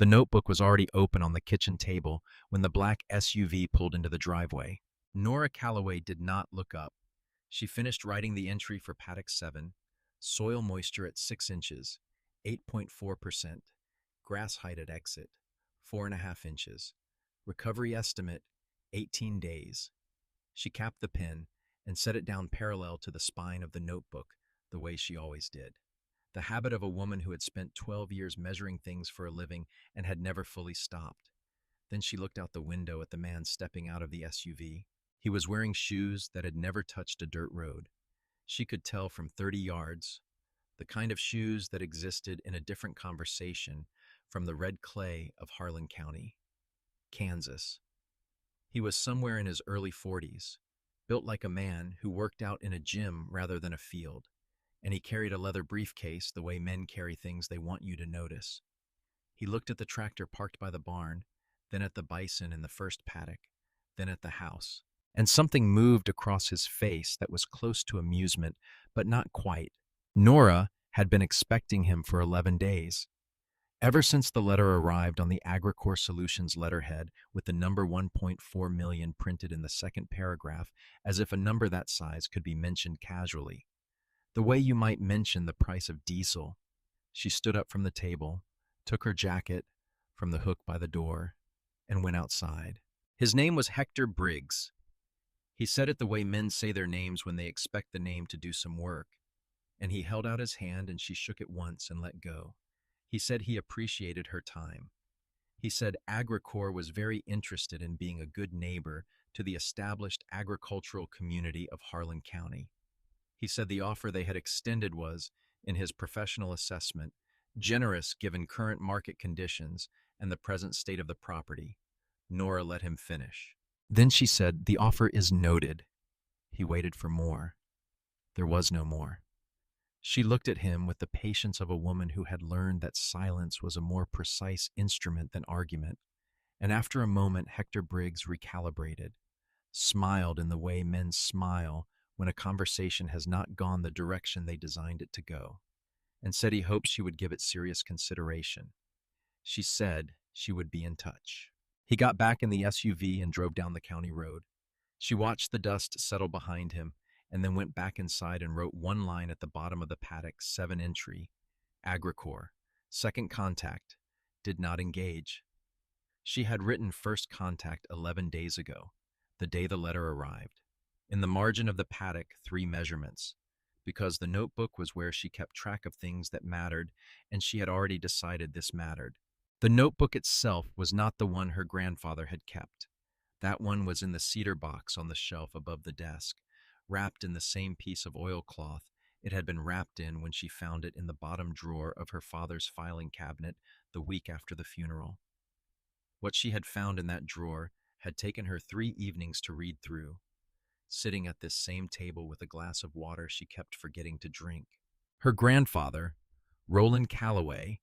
The notebook was already open on the kitchen table when the black SUV pulled into the driveway. Nora Calloway did not look up. She finished writing the entry for Paddock 7, soil moisture at 6 inches, 8.4%, grass height at exit, 4.5 inches, recovery estimate, 18 days. She capped the pen and set it down parallel to the spine of the notebook, the way she always did. The habit of a woman who had spent 12 years measuring things for a living and had never fully stopped. Then she looked out the window at the man stepping out of the SUV. He was wearing shoes that had never touched a dirt road. She could tell from 30 yards, the kind of shoes that existed in a different conversation from the red clay of Harlan County, Kansas. He was somewhere in his early 40s, built like a man who worked out in a gym rather than a field, and he carried a leather briefcase the way men carry things they want you to notice. He looked at the tractor parked by the barn, then at the bison in the first paddock, then at the house. And something moved across his face that was close to amusement, but not quite. Nora had been expecting him for 11 days. Ever since the letter arrived on the Agricor Solutions letterhead with the number 1.4 million printed in the second paragraph, as if a number that size could be mentioned casually. The way you might mention the price of diesel. She stood up from the table, took her jacket from the hook by the door, and went outside. His name was Hector Briggs. He said it the way men say their names when they expect the name to do some work, and he held out his hand and she shook it once and let go. He said he appreciated her time. He said Agricor was very interested in being a good neighbor to the established agricultural community of Harlan County. He said the offer they had extended was, in his professional assessment, generous given current market conditions and the present state of the property. Nora let him finish. Then she said, "The offer is noted." He waited for more. There was no more. She looked at him with the patience of a woman who had learned that silence was a more precise instrument than argument. And after a moment, Hector Briggs recalibrated, smiled in the way men smile when a conversation has not gone the direction they designed it to go, and said he hoped she would give it serious consideration. She said she would be in touch. He got back in the SUV and drove down the county road. She watched the dust settle behind him and then went back inside and wrote one line at the bottom of the paddock 7 entry, Agricor, second contact, did not engage. She had written first contact 11 days ago, the day the letter arrived. In the margin of the paddock, 3 measurements, because the notebook was where she kept track of things that mattered, and she had already decided this mattered. The notebook itself was not the one her grandfather had kept. That one was in the cedar box on the shelf above the desk, wrapped in the same piece of oilcloth it had been wrapped in when she found it in the bottom drawer of her father's filing cabinet the week after the funeral. What she had found in that drawer had taken her 3 evenings to read through, sitting at this same table with a glass of water she kept forgetting to drink. Her grandfather, Roland Calloway,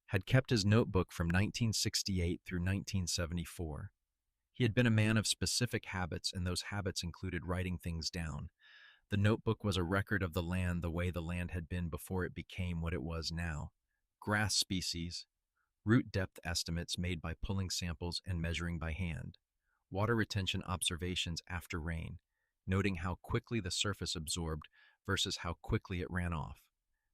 had kept his notebook from 1968 through 1974. He had been a man of specific habits, and those habits included writing things down. The notebook was a record of the land the way the land had been before it became what it was now. Grass species, root depth estimates made by pulling samples and measuring by hand, water retention observations after rain, noting how quickly the surface absorbed versus how quickly it ran off.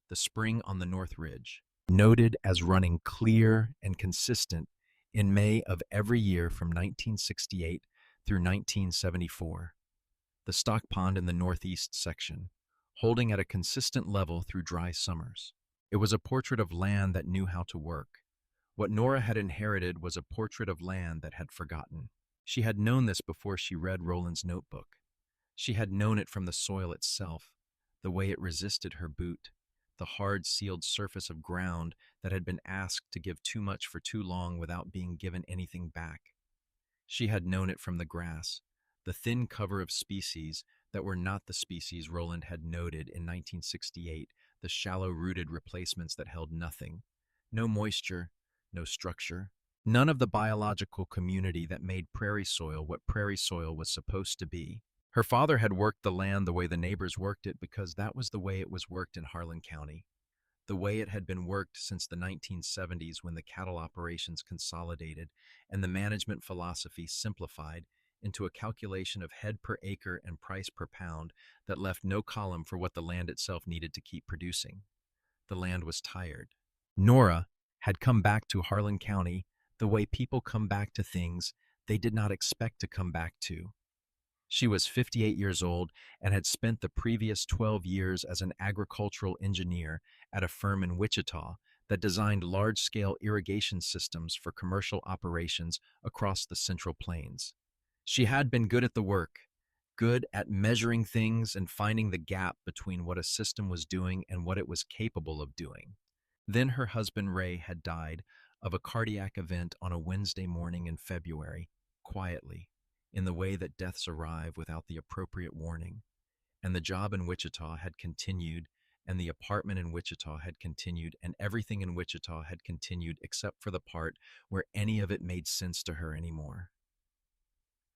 The spring on the North Ridge, noted as running clear and consistent in May of every year from 1968 through 1974. The stock pond in the northeast section, holding at a consistent level through dry summers. It was a portrait of land that knew how to work. What Nora had inherited was a portrait of land that had forgotten. She had known this before she read Roland's notebook. She had known it from the soil itself, the way it resisted her boot, the hard sealed surface of ground that had been asked to give too much for too long without being given anything back. She had known it from the grass, the thin cover of species that were not the species Roland had noted in 1968, the shallow-rooted replacements that held nothing. No moisture, no structure. None of the biological community that made prairie soil what prairie soil was supposed to be. Her father had worked the land the way the neighbors worked it because that was the way it was worked in Harlan County. the way it had been worked since the 1970s when the cattle operations consolidated and the management philosophy simplified into a calculation of head per acre and price per pound that left no column for what the land itself needed to keep producing. The land was tired. Nora had come back to Harlan County the way people come back to things they did not expect to come back to. She was 58 years old and had spent the previous 12 years as an agricultural engineer at a firm in Wichita that designed large-scale irrigation systems for commercial operations across the Central Plains. She had been good at the work, good at measuring things and finding the gap between what a system was doing and what it was capable of doing. Then her husband Ray had died of a cardiac event on a Wednesday morning in February, quietly, in the way that deaths arrive without the appropriate warning. And the job in Wichita had continued, and the apartment in Wichita had continued, and everything in Wichita had continued except for the part where any of it made sense to her anymore.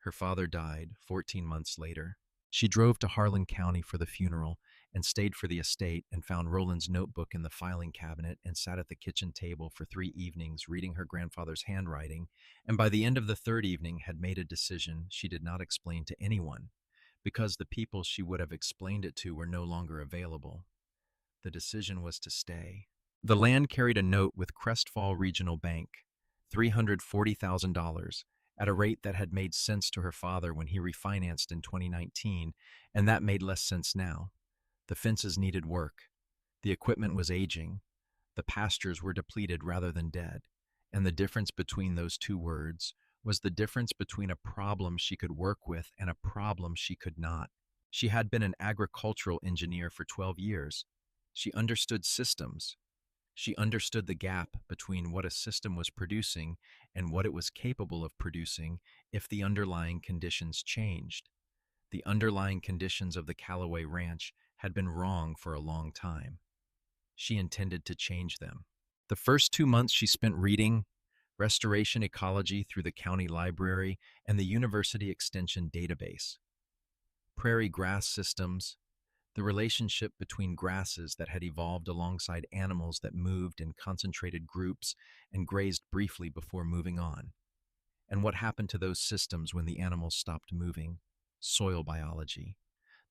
Her father died 14 months later. She drove to Harlan County for the funeral and stayed for the estate and found Roland's notebook in the filing cabinet and sat at the kitchen table for 3 evenings reading her grandfather's handwriting, and by the end of the third evening had made a decision she did not explain to anyone because the people she would have explained it to were no longer available. The decision was to stay. The land carried a note with Crestfall Regional Bank, $340,000, at a rate that had made sense to her father when he refinanced in 2019, and that made less sense now. The fences needed work. The equipment was aging. The pastures were depleted rather than dead. And the difference between those two words was the difference between a problem she could work with and a problem she could not. She had been an agricultural engineer for 12 years. She understood systems. She understood the gap between what a system was producing and what it was capable of producing if the underlying conditions changed. The underlying conditions of the Callaway Ranch had been wrong for a long time. She intended to change them. The first 2 months she spent reading restoration ecology through the county library and the university extension database. Prairie grass systems, the relationship between grasses that had evolved alongside animals that moved in concentrated groups and grazed briefly before moving on. And what happened to those systems when the animals stopped moving? Soil biology.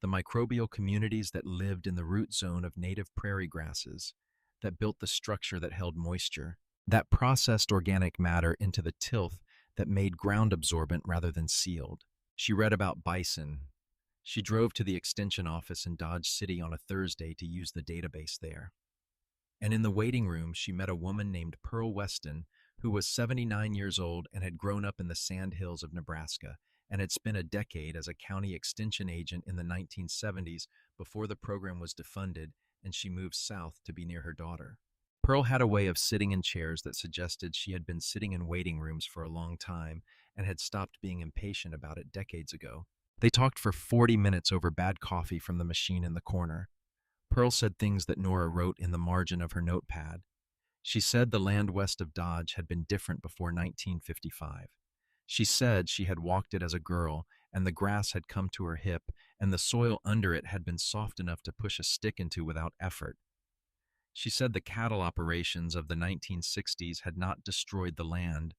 The microbial communities that lived in the root zone of native prairie grasses, that built the structure that held moisture, that processed organic matter into the tilth that made ground absorbent rather than sealed. She read about bison. She drove to the extension office in Dodge City on a Thursday to use the database there. And in the waiting room, she met a woman named Pearl Weston, who was 79 years old and had grown up in the sand hills of Nebraska and had spent a decade as a county extension agent in the 1970s before the program was defunded and she moved south to be near her daughter. Pearl had a way of sitting in chairs that suggested she had been sitting in waiting rooms for a long time and had stopped being impatient about it decades ago. They talked for 40 minutes over bad coffee from the machine in the corner. Pearl said things that Nora wrote in the margin of her notepad. She said the land west of Dodge had been different before 1955. She said she had walked it as a girl, and the grass had come to her hip, and the soil under it had been soft enough to push a stick into without effort. She said the cattle operations of the 1960s had not destroyed the land.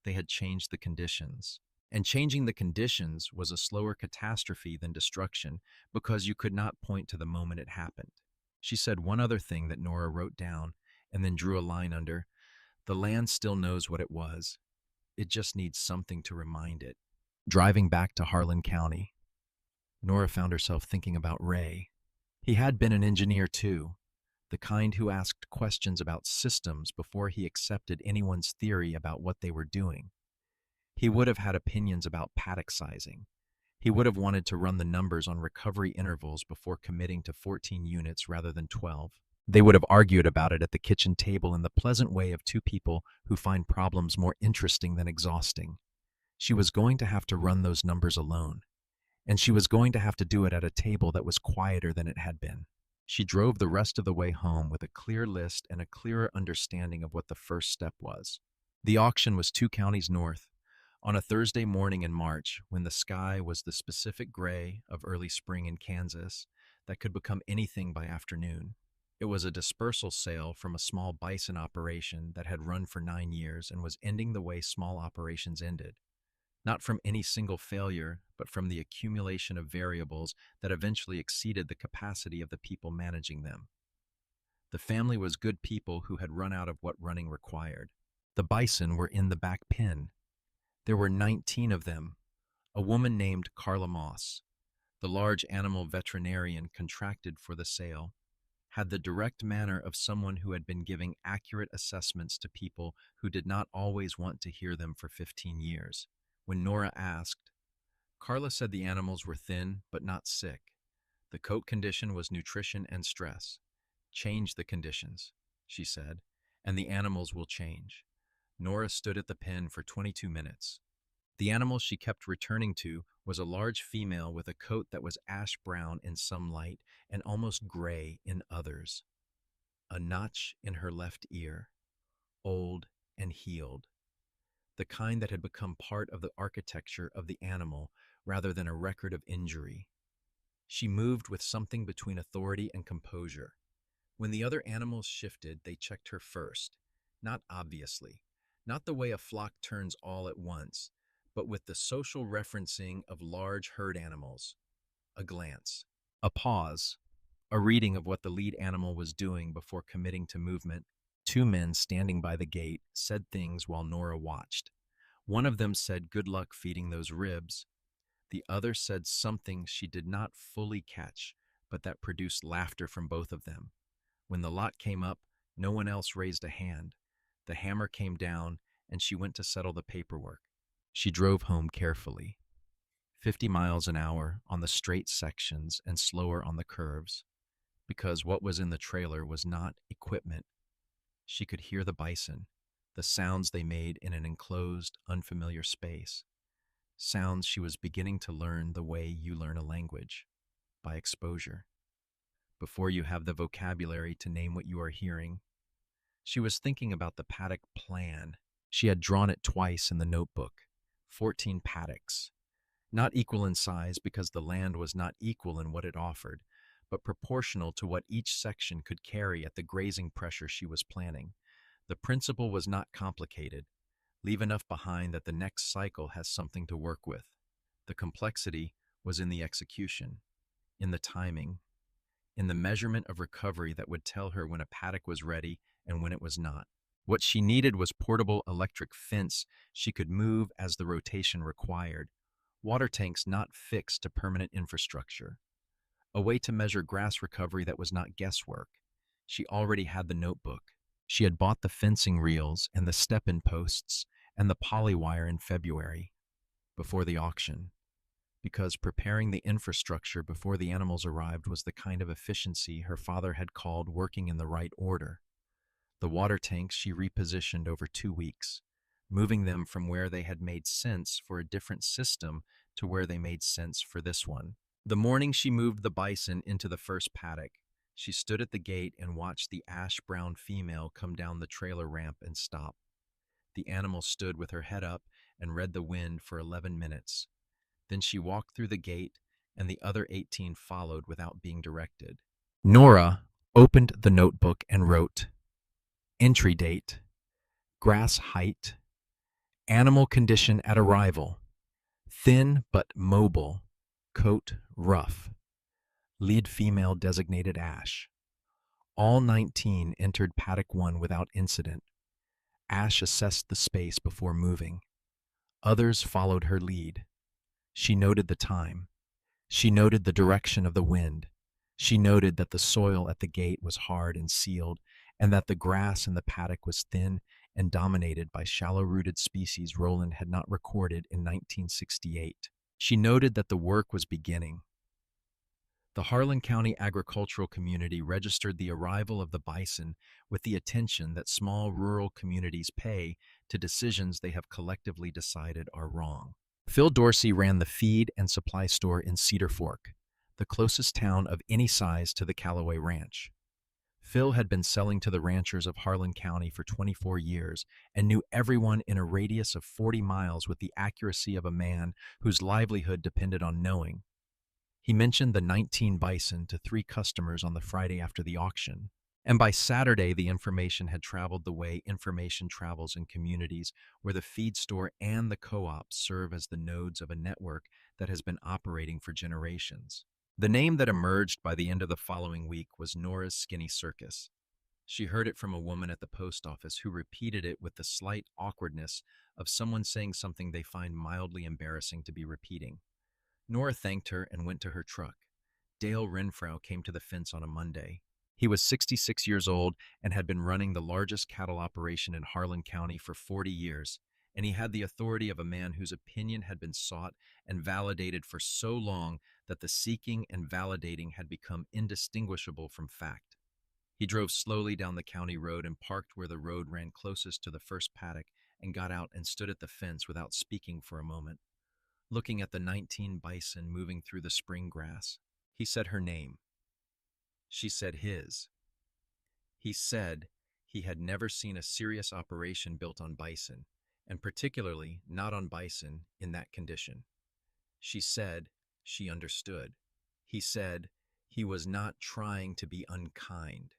They had changed the conditions. And changing the conditions was a slower catastrophe than destruction because you could not point to the moment it happened. She said one other thing that Nora wrote down and then drew a line under. The land still knows what it was. It just needs something to remind it. Driving back to Harlan County, Nora found herself thinking about Ray. He had been an engineer too, the kind who asked questions about systems before he accepted anyone's theory about what they were doing. He would have had opinions about paddock sizing. He would have wanted to run the numbers on recovery intervals before committing to 14 units rather than 12. They would have argued about it at the kitchen table in the pleasant way of two people who find problems more interesting than exhausting. She was going to have to run those numbers alone, and she was going to have to do it at a table that was quieter than it had been. She drove the rest of the way home with a clear list and a clearer understanding of what the first step was. The auction was 2 counties north, on a Thursday morning in March, when the sky was the specific gray of early spring in Kansas that could become anything by afternoon. It was a dispersal sale from a small bison operation that had run for 9 years and was ending the way small operations ended. Not from any single failure, but from the accumulation of variables that eventually exceeded the capacity of the people managing them. The family was good people who had run out of what running required. The bison were in the back pen. There were 19 of them. A woman named Carla Moss, the large animal veterinarian contracted for the sale, had the direct manner of someone who had been giving accurate assessments to people who did not always want to hear them for 15 years. When Nora asked, Carla said the animals were thin but not sick. The coat condition was nutrition and stress. Change the conditions, she said, and the animals will change. Nora stood at the pen for 22 minutes. The animal she kept returning to was a large female with a coat that was ash brown in some light and almost gray in others. A notch in her left ear, old and healed, the kind that had become part of the architecture of the animal rather than a record of injury. She moved with something between authority and composure. When the other animals shifted, they checked her first, not obviously, not the way a flock turns all at once, but with the social referencing of large herd animals. A glance, a pause, a reading of what the lead animal was doing before committing to movement. Two men standing by the gate said things while Nora watched. One of them said, "Good luck feeding those ribs." The other said something she did not fully catch, but that produced laughter from both of them. When the lot came up, no one else raised a hand. The hammer came down, and she went to settle the paperwork. She drove home carefully, 50 miles an hour on the straight sections and slower on the curves, because what was in the trailer was not equipment. She could hear the bison, the sounds they made in an enclosed, unfamiliar space. Sounds she was beginning to learn the way you learn a language, by exposure. Before you have the vocabulary to name what you are hearing. She was thinking about the paddock plan. She had drawn it twice in the notebook. 14 paddocks. Not equal in size because the land was not equal in what it offered, but proportional to what each section could carry at the grazing pressure she was planning. The principle was not complicated. Leave enough behind that the next cycle has something to work with. The complexity was in the execution, in the timing, in the measurement of recovery that would tell her when a paddock was ready and when it was not. What she needed was portable electric fence she could move as the rotation required, water tanks not fixed to permanent infrastructure, a way to measure grass recovery that was not guesswork. She already had the notebook. She had bought the fencing reels and the step-in posts and the poly wire in February, before the auction, because preparing the infrastructure before the animals arrived was the kind of efficiency her father had called working in the right order. The water tanks she repositioned over 2 weeks, moving them from where they had made sense for a different system to where they made sense for this one. The morning she moved the bison into the first paddock, she stood at the gate and watched the ash-brown female come down the trailer ramp and stop. The animal stood with her head up and read the wind for 11 minutes. Then she walked through the gate, and the other 18 followed without being directed. Nora opened the notebook and wrote, entry date, grass height, animal condition at arrival, thin but mobile, coat rough, lead female designated Ash. All 19 entered paddock 1 without incident. Ash assessed the space before moving. Others followed her lead. She noted the time. She noted the direction of the wind. She noted that the soil at the gate was hard and sealed, and that the grass in the paddock was thin and dominated by shallow-rooted species Roland had not recorded in 1968. She noted that the work was beginning. The Harlan County agricultural community registered the arrival of the bison with the attention that small rural communities pay to decisions they have collectively decided are wrong. Phil Dorsey ran the feed and supply store in Cedar Fork, the closest town of any size to the Callaway Ranch. Phil had been selling to the ranchers of Harlan County for 24 years and knew everyone in a radius of 40 miles with the accuracy of a man whose livelihood depended on knowing. He mentioned the 19 bison to 3 customers on the Friday after the auction. And by Saturday, the information had traveled the way information travels in communities where the feed store and the co-op serve as the nodes of a network that has been operating for generations. The name that emerged by the end of the following week was Nora's Skinny Circus. She heard it from a woman at the post office who repeated it with the slight awkwardness of someone saying something they find mildly embarrassing to be repeating. Nora thanked her and went to her truck. Dale Renfrow came to the fence on a Monday. He was 66 years old and had been running the largest cattle operation in Harlan County for 40 years, and he had the authority of a man whose opinion had been sought and validated for so long that the seeking and validating had become indistinguishable from fact. He drove slowly down the county road and parked where the road ran closest to the first paddock and got out and stood at the fence without speaking for a moment, looking at the 19 bison moving through the spring grass. He said her name. She said his. He said he had never seen a serious operation built on bison, and particularly not on bison in that condition. She said she understood. He said he was not trying to be unkind.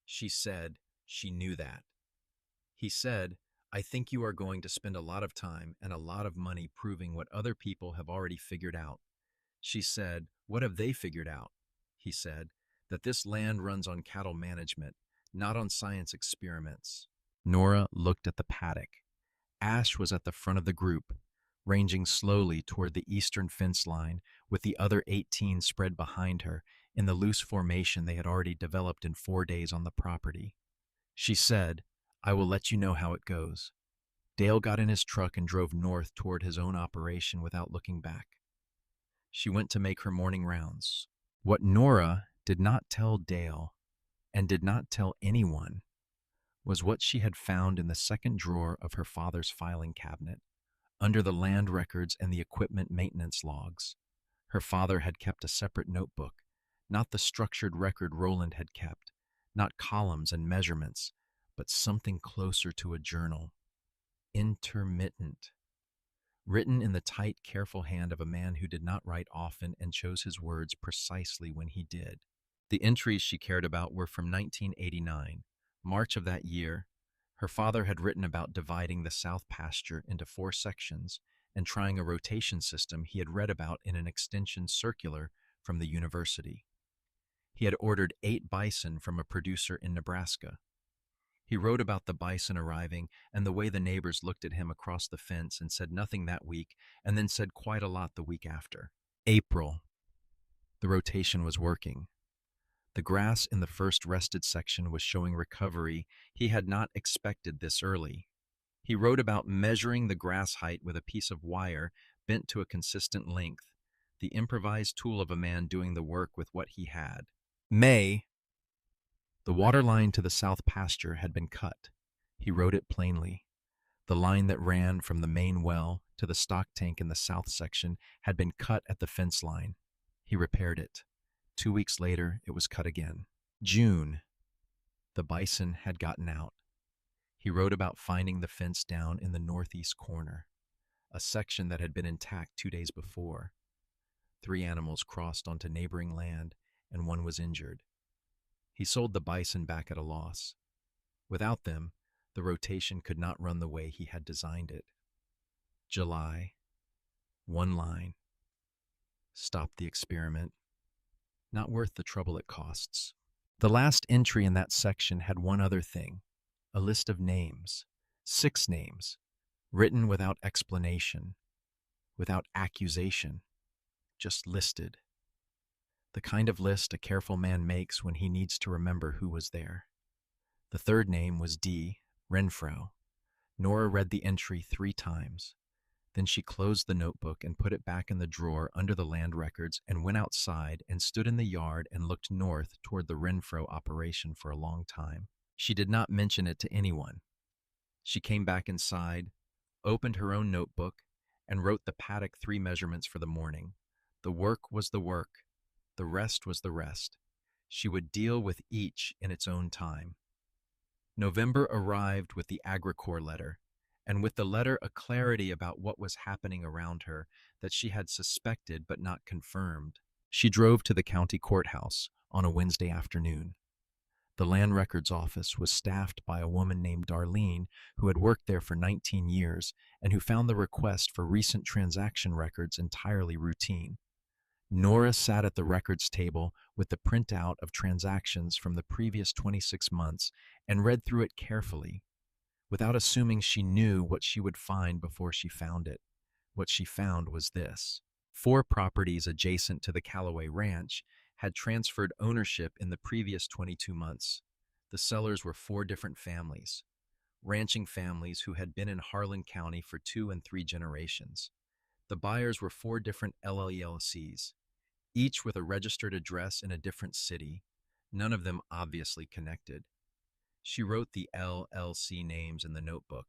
She said she knew that. He said, I think you are going to spend a lot of time and a lot of money proving what other people have already figured out. She said, what have they figured out? He said, that this land runs on cattle management, not on science experiments. Nora looked at the paddock. Ash was at the front of the group, ranging slowly toward the eastern fence line, with the other 18 spread behind her in the loose formation they had already developed in 4 days on the property. She said, I will let you know how it goes. Dale got in his truck and drove north toward his own operation without looking back. She went to make her morning rounds. What Nora did not tell Dale, and did not tell anyone, was what she had found in the second drawer of her father's filing cabinet, under the land records and the equipment maintenance logs. Her father had kept a separate notebook, not the structured record Roland had kept, not columns and measurements, but something closer to a journal. Intermittent. Written in the tight, careful hand of a man who did not write often and chose his words precisely when he did. The entries she cared about were from 1989. March of that year, her father had written about dividing the south pasture into 4 sections and trying a rotation system he had read about in an extension circular from the university. He had ordered 8 bison from a producer in Nebraska. He wrote about the bison arriving and the way the neighbors looked at him across the fence and said nothing that week, and then said quite a lot the week after. April. The rotation was working. The grass in the first rested section was showing recovery. He had not expected this early. He wrote about measuring the grass height with a piece of wire bent to a consistent length, the improvised tool of a man doing the work with what he had. May. The water line to the south pasture had been cut. He wrote it plainly. The line that ran from the main well to the stock tank in the south section had been cut at the fence line. He repaired it. 2 weeks later, it was cut again. June. The bison had gotten out. He wrote about finding the fence down in the northeast corner, a section that had been intact 2 days before. 3 animals crossed onto neighboring land, and 1 was injured. He sold the bison back at a loss. Without them, the rotation could not run the way he had designed it. July. 1 line. Stop the experiment. Not worth the trouble it costs. The last entry in that section had one other thing, a list of names, 6 names, written without explanation, without accusation, just listed. The kind of list a careful man makes when he needs to remember who was there. The 3rd name was D. Renfrow. Nora read the entry 3 times. Then she closed the notebook and put it back in the drawer under the land records and went outside and stood in the yard and looked north toward the Renfrow operation for a long time. She did not mention it to anyone. She came back inside, opened her own notebook, and wrote the paddock 3 measurements for the morning. The work was the work. The rest was the rest. She would deal with each in its own time. November arrived with the Agricorps letter, and with the letter a clarity about what was happening around her that she had suspected but not confirmed. She drove to the county courthouse on a Wednesday afternoon. The land records office was staffed by a woman named Darlene who had worked there for 19 years and who found the request for recent transaction records entirely routine. Nora sat at the records table with the printout of transactions from the previous 26 months and read through it carefully, without assuming she knew what she would find before she found it. What she found was this. 4 properties adjacent to the Callaway Ranch had transferred ownership in the previous 22 months. The sellers were 4 different families, ranching families who had been in Harlan County for 2 and 3 generations. The buyers were 4 different LLCs, each with a registered address in a different city, none of them obviously connected. She wrote the LLC names in the notebook.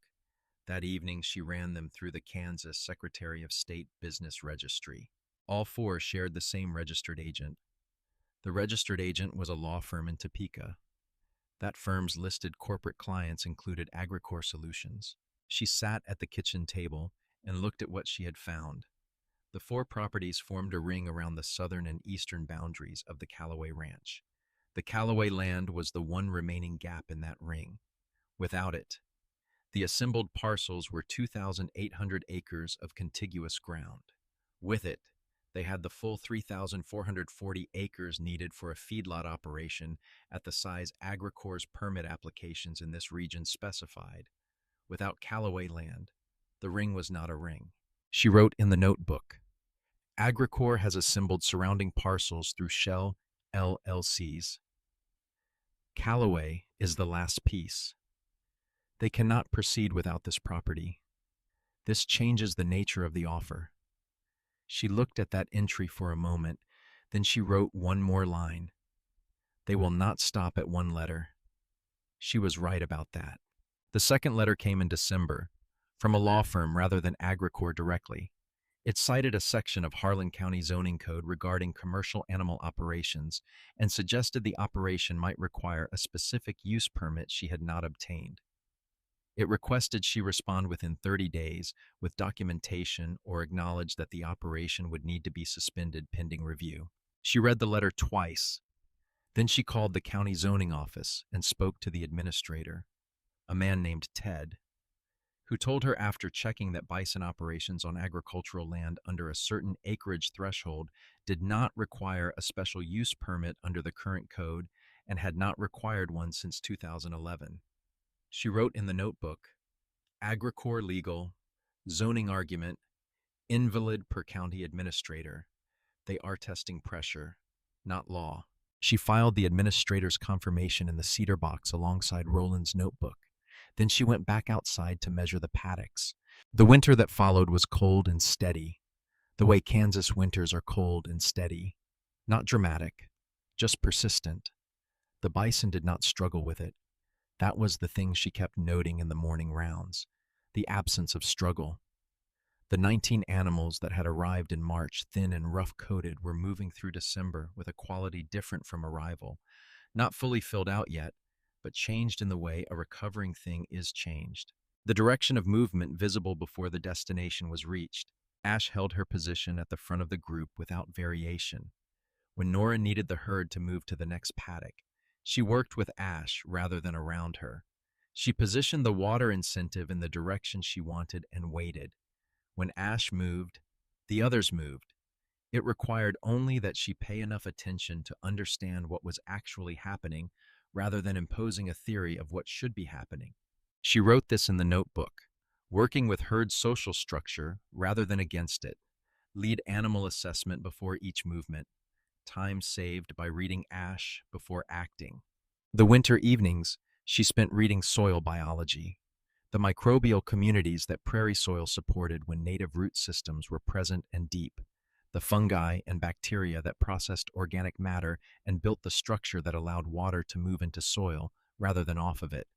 That evening, she ran them through the Kansas Secretary of State Business Registry. All 4 shared the same registered agent. The registered agent was a law firm in Topeka. That firm's listed corporate clients included Agricor Solutions. She sat at the kitchen table and looked at what she had found. The 4 properties formed a ring around the southern and eastern boundaries of the Callaway Ranch. The Callaway land was the one remaining gap in that ring. Without it, the assembled parcels were 2,800 acres of contiguous ground. With it, they had the full 3,440 acres needed for a feedlot operation at the size Agricor's permit applications in this region specified. Without Callaway land, the ring was not a ring. She wrote in the notebook, Agricor has assembled surrounding parcels through Shell LLCs. Callaway is the last piece. They cannot proceed without this property. This changes the nature of the offer. She looked at that entry for a moment, then she wrote one more line. They will not stop at 1 letter. She was right about that. The second letter came in December, from a law firm rather than Agricor directly. It cited a section of Harlan County zoning code regarding commercial animal operations and suggested the operation might require a specific use permit she had not obtained. It requested she respond within 30 days with documentation or acknowledge that the operation would need to be suspended pending review. She read the letter twice. Then she called the county zoning office and spoke to the administrator, a man named Ted, who told her after checking that bison operations on agricultural land under a certain acreage threshold did not require a special use permit under the current code and had not required one since 2011. She wrote in the notebook, Agricor legal, zoning argument, invalid per county administrator. They are testing pressure, not law. She filed the administrator's confirmation in the cedar box alongside Roland's notebook. Then she went back outside to measure the paddocks. The winter that followed was cold and steady, the way Kansas winters are cold and steady. Not dramatic, just persistent. The bison did not struggle with it. That was the thing she kept noting in the morning rounds, the absence of struggle. The 19 animals that had arrived in March, thin and rough-coated, were moving through December with a quality different from arrival, not fully filled out yet, but changed in the way a recovering thing is changed. The direction of movement visible before the destination was reached. Ash held her position at the front of the group without variation. When Nora needed the herd to move to the next paddock, she worked with Ash rather than around her. She positioned the water incentive in the direction she wanted and waited. When Ash moved, the others moved. It required only that she pay enough attention to understand what was actually happening rather than imposing a theory of what should be happening. She wrote this in the notebook, working with herd social structure rather than against it, lead animal assessment before each movement, time saved by reading Ash before acting. The winter evenings, she spent reading soil biology, the microbial communities that prairie soil supported when native root systems were present and deep, the fungi and bacteria that processed organic matter and built the structure that allowed water to move into soil rather than off of it.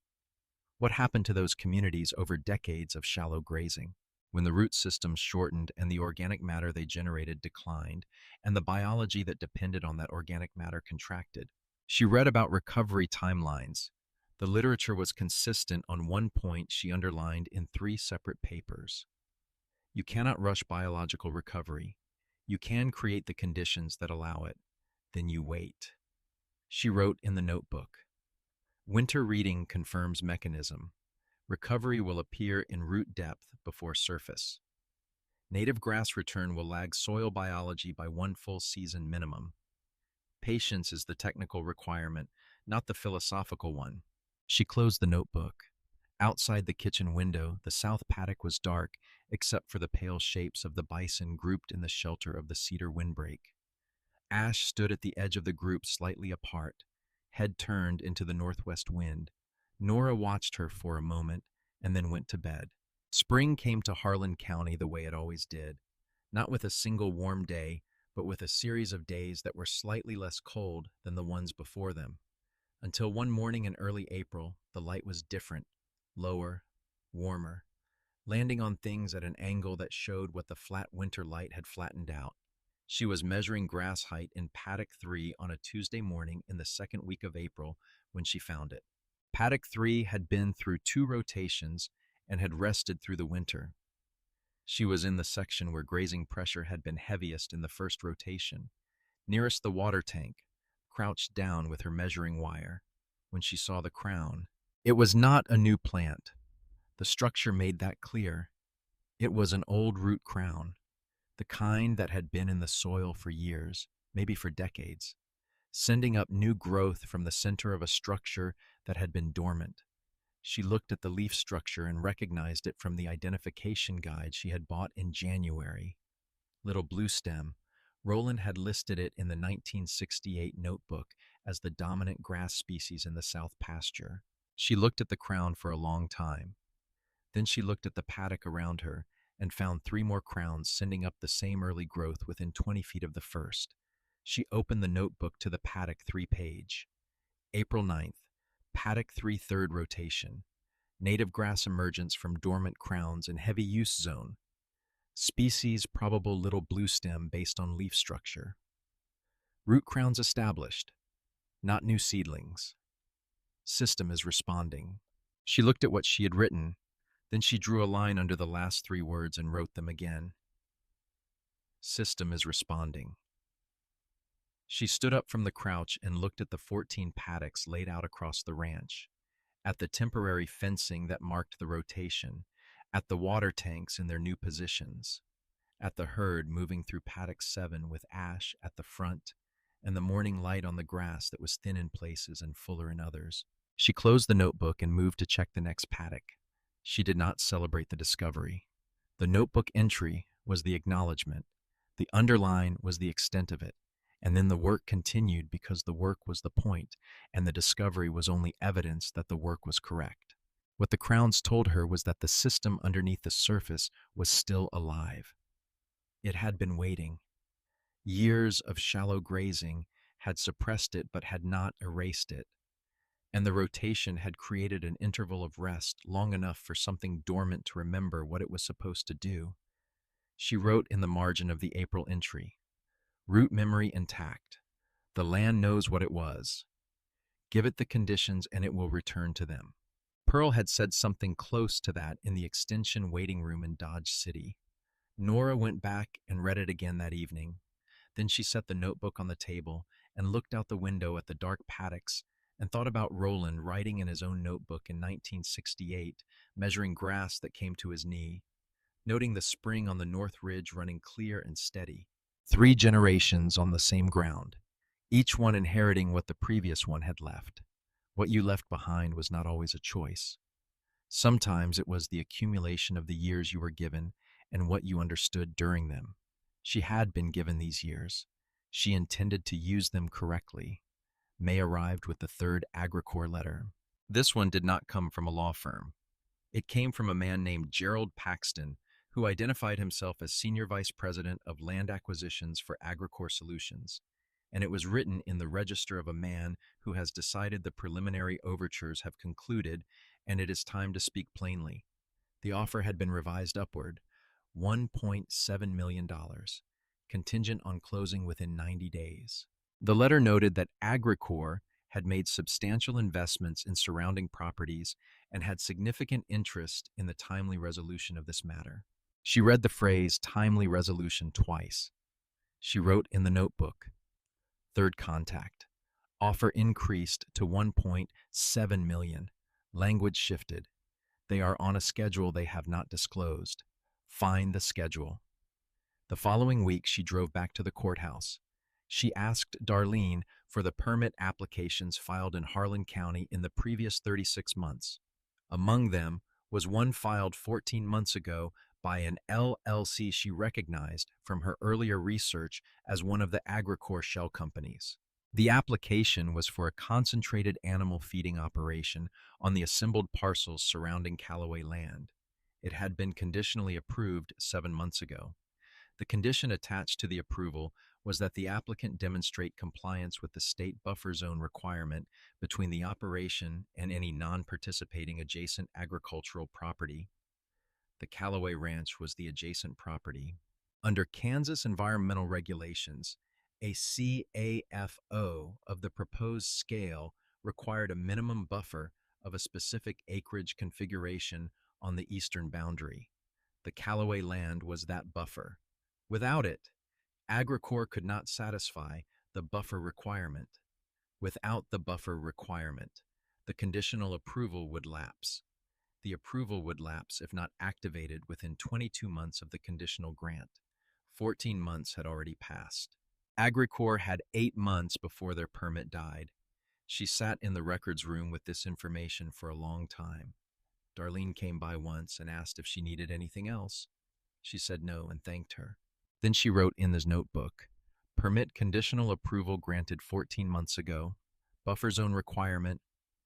What happened to those communities over decades of shallow grazing, when the root systems shortened and the organic matter they generated declined, and the biology that depended on that organic matter contracted? She read about recovery timelines. The literature was consistent on one point she underlined in 3 separate papers. You cannot rush biological recovery. You can create the conditions that allow it. Then you wait. She wrote in the notebook, Winter reading confirms mechanism. Recovery will appear in root depth before surface. Native grass return will lag soil biology by one full season minimum. Patience is the technical requirement, not the philosophical one. She closed the notebook. Outside the kitchen window, the south paddock was dark, except for the pale shapes of the bison grouped in the shelter of the cedar windbreak. Ash stood at the edge of the group slightly apart, head turned into the northwest wind. Nora watched her for a moment and then went to bed. Spring came to Harlan County the way it always did, not with a single warm day, but with a series of days that were slightly less cold than the ones before them. Until one morning in early April, the light was different, lower, warmer, landing on things at an angle that showed what the flat winter light had flattened out. She was measuring grass height in Paddock 3 on a Tuesday morning in the second week of April when she found it. Paddock 3 had been through 2 rotations and had rested through the winter. She was in the section where grazing pressure had been heaviest in the first rotation, nearest the water tank, crouched down with her measuring wire, when she saw the crown. It was not a new plant. The structure made that clear. It was an old root crown, the kind that had been in the soil for years, maybe for decades, sending up new growth from the center of a structure that had been dormant. She looked at the leaf structure and recognized it from the identification guide she had bought in January. Little blue stem. Roland had listed it in the 1968 notebook as the dominant grass species in the South pasture. She looked at the crown for a long time. Then she looked at the paddock around her and found 3 more crowns sending up the same early growth within 20 feet of the first. She opened the notebook to the Paddock 3 page. April 9th, Paddock 3 third rotation. Native grass emergence from dormant crowns in heavy use zone. Species probable little blue stem based on leaf structure. Root crowns established, not new seedlings. System is responding. She looked at what she had written, then she drew a line under the last 3 words and wrote them again. System is responding. She stood up from the crouch and looked at the 14 paddocks laid out across the ranch, at the temporary fencing that marked the rotation, at the water tanks in their new positions, at the herd moving through Paddock 7 with Ash at the front, and the morning light on the grass that was thin in places and fuller in others. She closed the notebook and moved to check the next paddock. She did not celebrate the discovery. The notebook entry was the acknowledgement. The underline was the extent of it. And then the work continued because the work was the point, and the discovery was only evidence that the work was correct. What the crowns told her was that the system underneath the surface was still alive. It had been waiting. Years of shallow grazing had suppressed it but had not erased it. And the rotation had created an interval of rest long enough for something dormant to remember what it was supposed to do. She wrote in the margin of the April entry, "Root memory intact. The land knows what it was. Give it the conditions and it will return to them." Pearl had said something close to that in the extension waiting room in Dodge City. Nora went back and read it again that evening. Then she set the notebook on the table and looked out the window at the dark paddocks and thought about Roland writing in his own notebook in 1968, measuring grass that came to his knee, noting the spring on the north ridge running clear and steady. 3 generations on the same ground, each one inheriting what the previous one had left. What you left behind was not always a choice. Sometimes it was the accumulation of the years you were given and what you understood during them. She had been given these years. She intended to use them correctly. May arrived with the 3rd AgriCorps letter. This one did not come from a law firm. It came from a man named Gerald Paxton, who identified himself as Senior Vice President of Land Acquisitions for AgriCorps Solutions, and it was written in the register of a man who has decided the preliminary overtures have concluded and it is time to speak plainly. The offer had been revised upward, $1.7 million, contingent on closing within 90 days. The letter noted that AgriCorps had made substantial investments in surrounding properties and had significant interest in the timely resolution of this matter. She read the phrase timely resolution twice. She wrote in the notebook, 3rd contact. Offer increased to 1.7 million. Language shifted. They are on a schedule they have not disclosed. Find the schedule. The following week, she drove back to the courthouse. She asked Darlene for the permit applications filed in Harlan County in the previous 36 months. Among them was one filed 14 months ago by an LLC she recognized from her earlier research as one of the Agricor shell companies. The application was for a concentrated animal feeding operation on the assembled parcels surrounding Callaway land. It had been conditionally approved 7 months ago. The condition attached to the approval was that the applicant demonstrate compliance with the state buffer zone requirement between the operation and any non-participating adjacent agricultural property. The Callaway Ranch was the adjacent property. Under Kansas environmental regulations, a CAFO of the proposed scale required a minimum buffer of a specific acreage configuration on the eastern boundary. The Callaway land was that buffer. Without it, Agricor could not satisfy the buffer requirement. Without the buffer requirement, the conditional approval would lapse. The approval would lapse if not activated within 22 months of the conditional grant. 14 months had already passed. Agricor had 8 months before their permit died. She sat in the records room with this information for a long time. Darlene came by once and asked if she needed anything else. She said no and thanked her. Then she wrote in this notebook, permit conditional approval granted 14 months ago. Buffer zone requirement,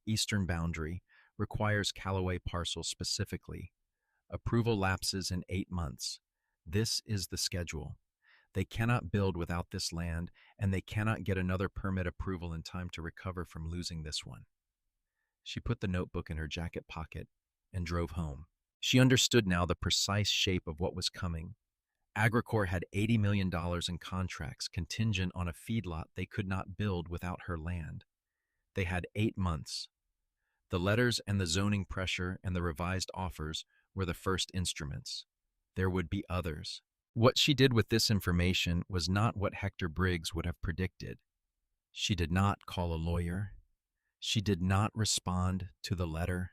eastern boundary, requires Callaway parcel specifically. Approval lapses in 8 months. This is the schedule. They cannot build without this land, and they cannot get another permit approval in time to recover from losing this one. She put the notebook in her jacket pocket and drove home. She understood now the precise shape of what was coming. Agricor had $80 million in contracts contingent on a feedlot they could not build without her land. They had 8 months. The letters and the zoning pressure and the revised offers were the first instruments. There would be others. What she did with this information was not what Hector Briggs would have predicted. She did not call a lawyer. She did not respond to the letter.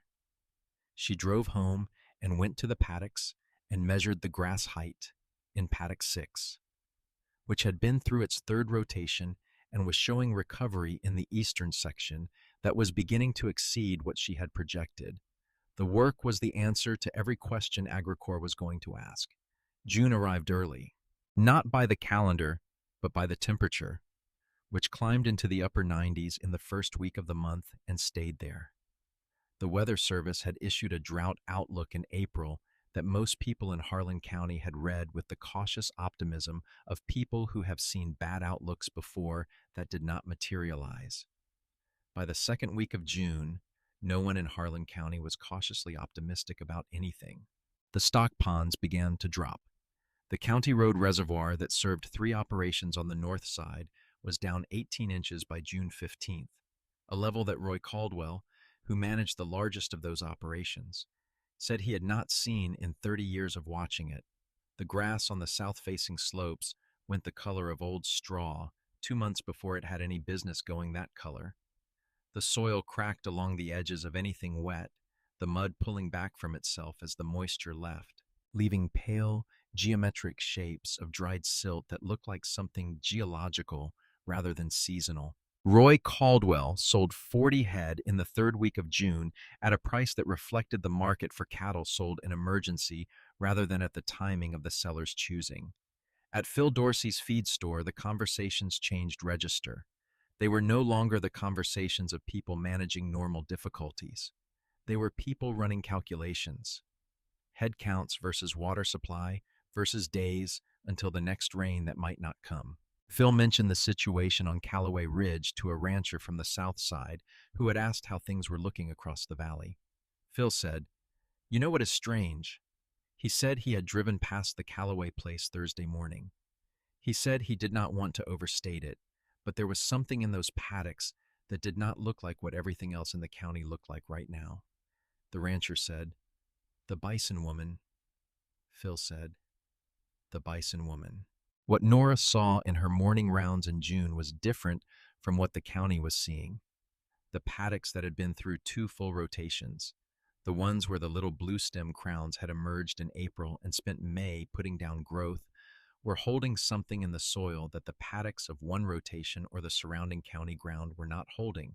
She drove home and went to the paddocks and measured the grass height in paddock 6, which had been through its 3rd rotation and was showing recovery in the eastern section that was beginning to exceed what she had projected. The work was the answer to every question Agricor was going to ask. June arrived early, not by the calendar, but by the temperature, which climbed into the upper 90s in the first week of the month and stayed there. The Weather Service had issued a drought outlook in April that most people in Harlan County had read with the cautious optimism of people who have seen bad outlooks before that did not materialize. By the 2nd week of June, no one in Harlan County was cautiously optimistic about anything. The stock ponds began to drop. The County Road Reservoir that served 3 operations on the north side was down 18 inches by June 15th, a level that Roy Caldwell, who managed the largest of those operations, said he had not seen in 30 years of watching it. The grass on the south-facing slopes went the color of old straw 2 months before it had any business going that color. The soil cracked along the edges of anything wet, the mud pulling back from itself as the moisture left, leaving pale, geometric shapes of dried silt that looked like something geological rather than seasonal. Roy Caldwell sold 40 head in the 3rd week of June at a price that reflected the market for cattle sold in emergency rather than at the timing of the seller's choosing. At Phil Dorsey's feed store, the conversations changed register. They were no longer the conversations of people managing normal difficulties. They were people running calculations. Head counts versus water supply versus days until the next rain that might not come. Phil mentioned the situation on Callaway Ridge to a rancher from the south side who had asked how things were looking across the valley. Phil said, "You know what is strange?" He said he had driven past the Callaway place Thursday morning. He said he did not want to overstate it, but there was something in those paddocks that did not look like what everything else in the county looked like right now. The rancher said, "The Bison woman." Phil said, "The Bison woman." What Nora saw in her morning rounds in June was different from what the county was seeing. The paddocks that had been through 2 full rotations, the ones where the little blue stem crowns had emerged in April and spent May putting down growth, were holding something in the soil that the paddocks of 1 rotation or the surrounding county ground were not holding.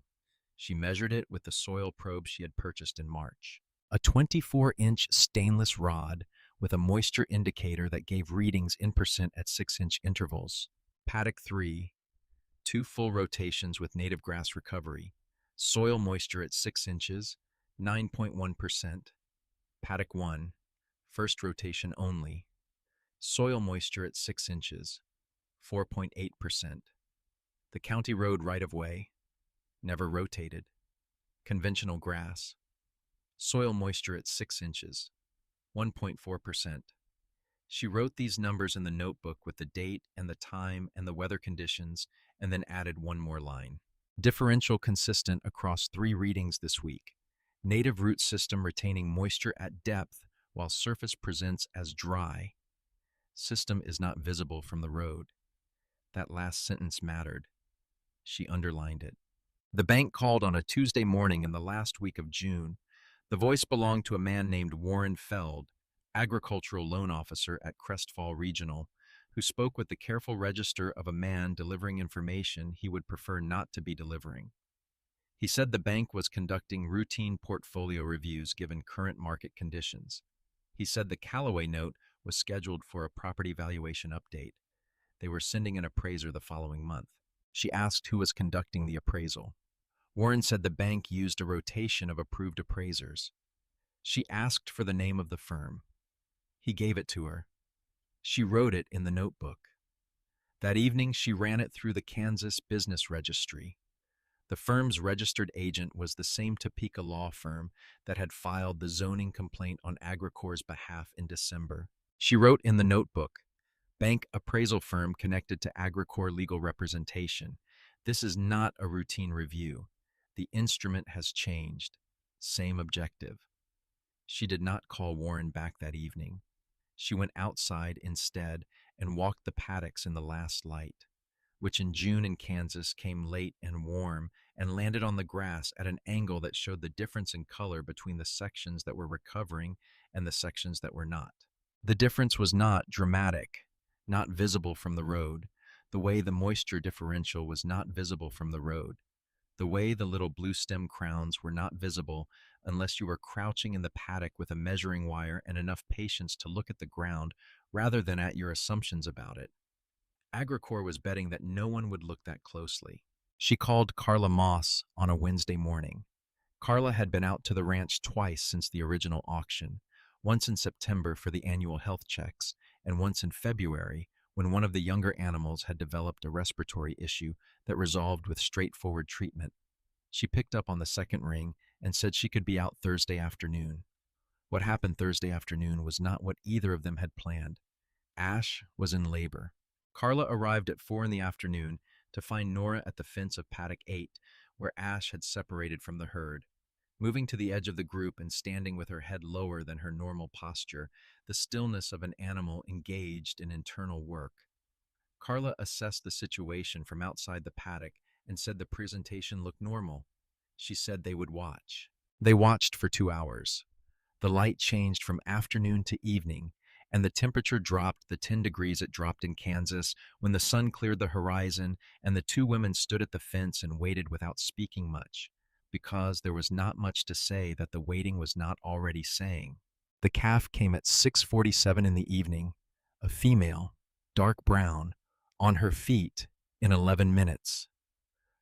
She measured it with the soil probe she had purchased in March. A 24-inch stainless rod with a moisture indicator that gave readings in percent at 6-inch intervals. Paddock 3, 2 full rotations with native grass recovery. Soil moisture at 6 inches, 9.1%. Paddock 1, first rotation only. Soil moisture at 6 inches, 4.8%. The county road right-of-way, never rotated. Conventional grass. Soil moisture at 6 inches, 1.4%. She wrote these numbers in the notebook with the date and the time and the weather conditions, and then added one more line. Differential consistent across 3 readings this week. Native root system retaining moisture at depth while surface presents as dry. System is not visible from the road. That last sentence mattered. She underlined it. The bank called on a Tuesday morning in the last week of June. The voice belonged to a man named Warren Feld, agricultural loan officer at Crestfall Regional, who spoke with the careful register of a man delivering information he would prefer not to be delivering. He said the bank was conducting routine portfolio reviews given current market conditions. He said the Callaway note was scheduled for a property valuation update. They were sending an appraiser the following month. She asked who was conducting the appraisal. Warren said the bank used a rotation of approved appraisers. She asked for the name of the firm. He gave it to her. She wrote it in the notebook. That evening, she ran it through the Kansas Business Registry. The firm's registered agent was the same Topeka law firm that had filed the zoning complaint on Agricor's behalf in December. She wrote in the notebook, bank appraisal firm connected to Agricor legal representation. This is not a routine review. The instrument has changed. Same objective. She did not call Warren back that evening. She went outside instead and walked the paddocks in the last light, which in June in Kansas came late and warm and landed on the grass at an angle that showed the difference in color between the sections that were recovering and the sections that were not. The difference was not dramatic, not visible from the road, the way the moisture differential was not visible from the road, the way the little blue stem crowns were not visible unless you were crouching in the paddock with a measuring wire and enough patience to look at the ground rather than at your assumptions about it. Agricor was betting that no one would look that closely. She called Carla Moss on a Wednesday morning. Carla had been out to the ranch twice since the original auction, once in September for the annual health checks, and once in February when one of the younger animals had developed a respiratory issue that resolved with straightforward treatment. She picked up on the second ring and said she could be out Thursday afternoon. What happened Thursday afternoon was not what either of them had planned. Ash was in labor. Carla arrived at 4 in the afternoon to find Nora at the fence of paddock 8, where Ash had separated from the herd. Moving to the edge of the group and standing with her head lower than her normal posture, the stillness of an animal engaged in internal work. Carla assessed the situation from outside the paddock and said the presentation looked normal. She said they would watch. They watched for 2 hours. The light changed from afternoon to evening, and the temperature dropped the 10 degrees it dropped in Kansas when the sun cleared the horizon and the 2 women stood at the fence and waited without speaking much, because there was not much to say that the waiting was not already saying. The calf came at 6:47 in the evening, a female, dark brown, on her feet in 11 minutes.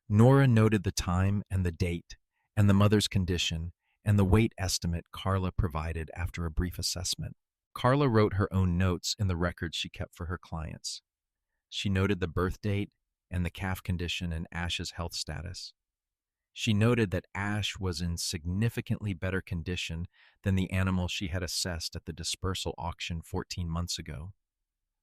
Nora noted the time and the date and the mother's condition and the weight estimate Carla provided after a brief assessment. Carla wrote her own notes in the records she kept for her clients. She noted the birth date and the calf condition and Ash's health status. She noted that Ash was in significantly better condition than the animal she had assessed at the dispersal auction 14 months ago.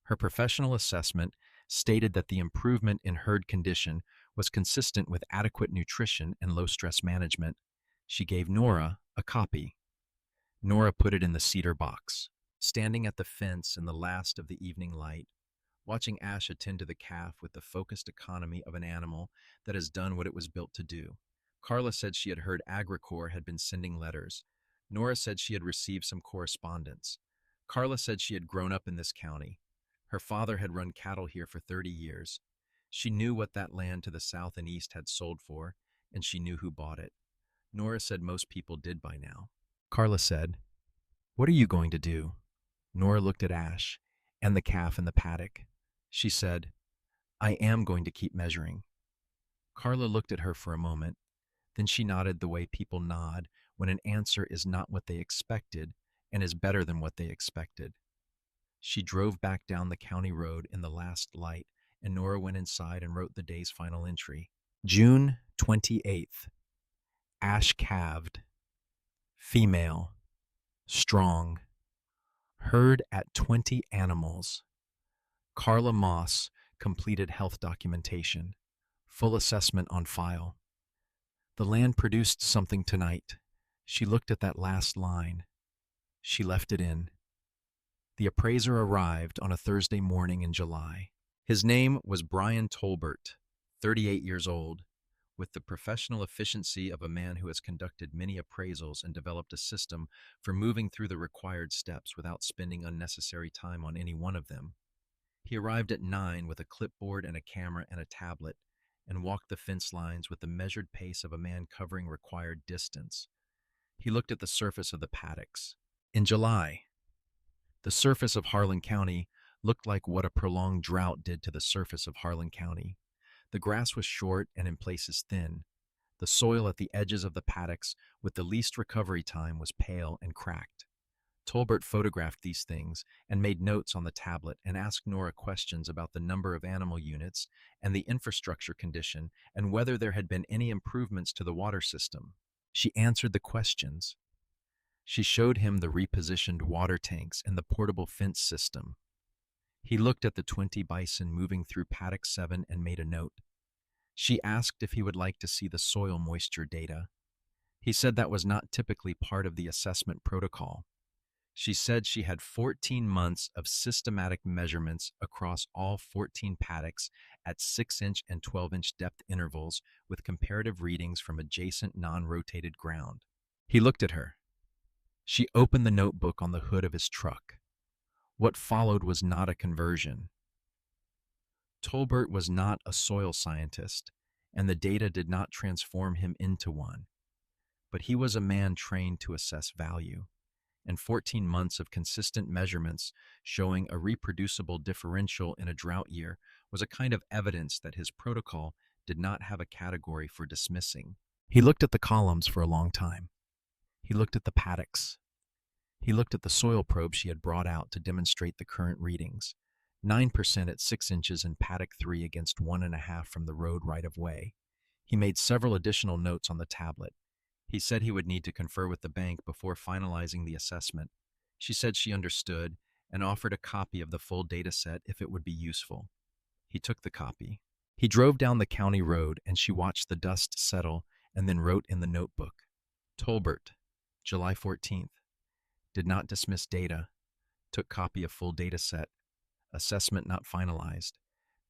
Her professional assessment stated that the improvement in herd condition was consistent with adequate nutrition and low-stress management. She gave Nora a copy. Nora put it in the cedar box. Standing at the fence in the last of the evening light, watching Ash attend to the calf with the focused economy of an animal that has done what it was built to do. Carla said she had heard Agricor had been sending letters. Nora said she had received some correspondence. Carla said she had grown up in this county. Her father had run cattle here for 30 years. She knew what that land to the south and east had sold for, and she knew who bought it. Nora said most people did by now. Carla said, "What are you going to do?" Nora looked at Ash and the calf in the paddock. She said, "I am going to keep measuring." Carla looked at her for a moment. Then she nodded the way people nod when an answer is not what they expected and is better than what they expected. She drove back down the county road in the last light, and Nora went inside and wrote the day's final entry. June 28th. Ash calved. Female. Strong. Herd at 20 animals. Carla Moss completed health documentation. Full assessment on file. The land produced something tonight. She looked at that last line. She left it in. The appraiser arrived on a Thursday morning in July. His name was Brian Tolbert, 38 years old, with the professional efficiency of a man who has conducted many appraisals and developed a system for moving through the required steps without spending unnecessary time on any one of them. He arrived at 9 with a clipboard and a camera and a tablet, and walked the fence lines with the measured pace of a man covering required distance. He looked at the surface of the paddocks. In July, the surface of Harlan County looked like what a prolonged drought did to the surface of Harlan County. The grass was short and in places thin. The soil at the edges of the paddocks with the least recovery time was pale and cracked. Tolbert photographed these things and made notes on the tablet and asked Nora questions about the number of animal units and the infrastructure condition and whether there had been any improvements to the water system. She answered the questions. She showed him the repositioned water tanks and the portable fence system. He looked at the 20 bison moving through paddock 7 and made a note. She asked if he would like to see the soil moisture data. He said that was not typically part of the assessment protocol. She said she had 14 months of systematic measurements across all 14 paddocks at 6-inch and 12-inch depth intervals with comparative readings from adjacent non-rotated ground. He looked at her. She opened the notebook on the hood of his truck. What followed was not a conversion. Tolbert was not a soil scientist, and the data did not transform him into one. But he was a man trained to assess value, and 14 months of consistent measurements showing a reproducible differential in a drought year was a kind of evidence that his protocol did not have a category for dismissing. He looked at the columns for a long time. He looked at the paddocks. He looked at the soil probe she had brought out to demonstrate the current readings. 9% at 6 inches in paddock 3 against 1.5 from the road right-of-way. He made several additional notes on the tablet. He said he would need to confer with the bank before finalizing the assessment. She said she understood and offered a copy of the full data set if it would be useful. He took the copy. He drove down the county road and she watched the dust settle and then wrote in the notebook. Tolbert, July 14th. Did not dismiss data. Took copy of full data set. Assessment not finalized.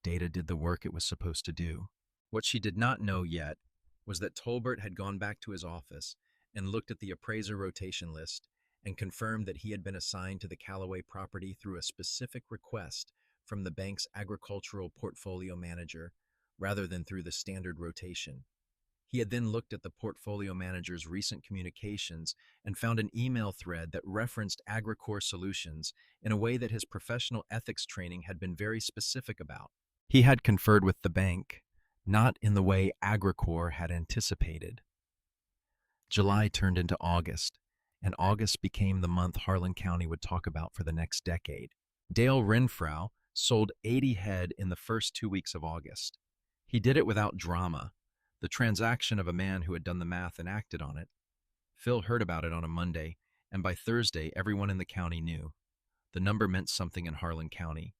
Data did the work it was supposed to do. What she did not know yet was that Tolbert had gone back to his office and looked at the appraiser rotation list and confirmed that he had been assigned to the Callaway property through a specific request from the bank's agricultural portfolio manager rather than through the standard rotation. He had then looked at the portfolio manager's recent communications and found an email thread that referenced Agricor Solutions in a way that his professional ethics training had been very specific about. He had conferred with the bank, not in the way Agricor had anticipated. July turned into August, and August became the month Harlan County would talk about for the next decade. Dale Renfrow sold 80 head in the first 2 weeks of August. He did it without drama, the transaction of a man who had done the math and acted on it. Phil heard about it on a Monday, and by Thursday everyone in the county knew. The number meant something in Harlan County.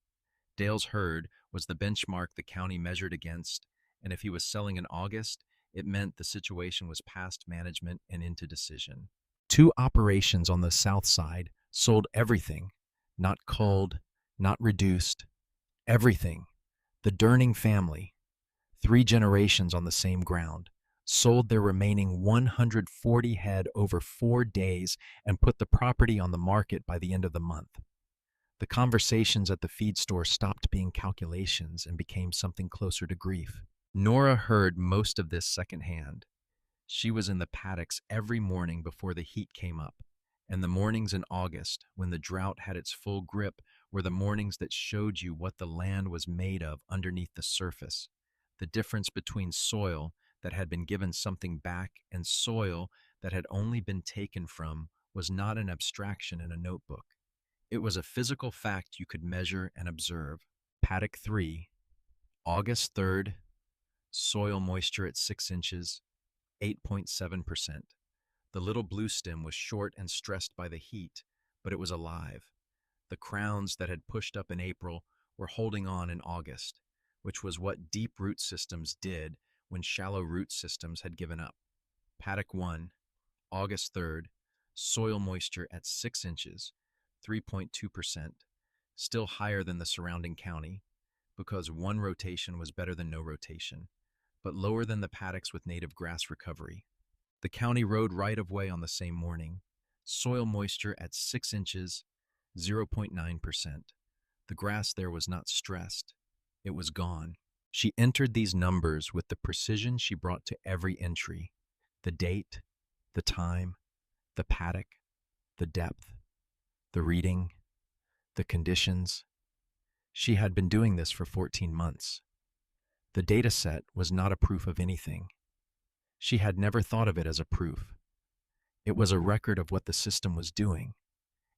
Dale's herd was the benchmark the county measured against, and if he was selling in August, it meant the situation was past management and into decision. 2 operations on the south side sold everything, not culled, not reduced, Everything. The Durning family, 3 generations on the same ground, sold their remaining 140 head over 4 days and put the property on the market by the end of the month. The conversations at the feed store stopped being calculations and became something closer to grief. Nora heard most of this secondhand. She was in the paddocks every morning before the heat came up, and the mornings in August, when the drought had its full grip, were the mornings that showed you what the land was made of underneath the surface. The difference between soil that had been given something back and soil that had only been taken from was not an abstraction in a notebook. It was a physical fact you could measure and observe. Paddock 3, August 3rd, soil moisture at 6 inches, 8.7%. The little blue stem was short and stressed by the heat, but it was alive. The crowns that had pushed up in April were holding on in August, which was what deep root systems did when shallow root systems had given up. Paddock 1, August 3rd, soil moisture at 6 inches, 3.2%, still higher than the surrounding county, because one rotation was better than no rotation, but lower than the paddocks with native grass recovery. The county road right-of-way on the same morning, soil moisture at 6 inches, 0.9%. The grass there was not stressed. It was gone. She entered these numbers with the precision she brought to every entry: the date, the time, the paddock, the depth, the reading, the conditions. She had been doing this for 14 months. The data set was not a proof of anything. She had never thought of it as a proof. It was a record of what the system was doing,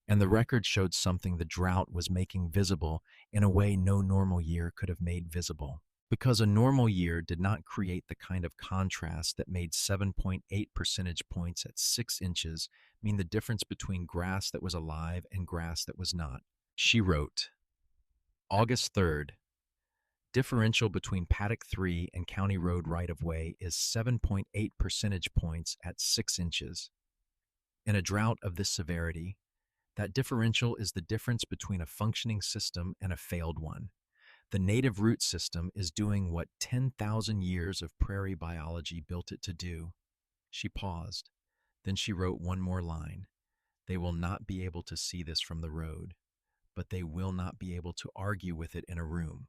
and the record showed something the drought was making visible in a way no normal year could have made visible. Because a normal year did not create the kind of contrast that made 7.8 percentage points at 6 inches mean the difference between grass that was alive and grass that was not. She wrote, August 3rd, differential between Paddock 3 and County Road right-of-way is 7.8 percentage points at 6 inches. In a drought of this severity, that differential is the difference between a functioning system and a failed one. The native root system is doing what 10,000 years of prairie biology built it to do. She paused. Then she wrote one more line. They will not be able to see this from the road, but they will not be able to argue with it in a room.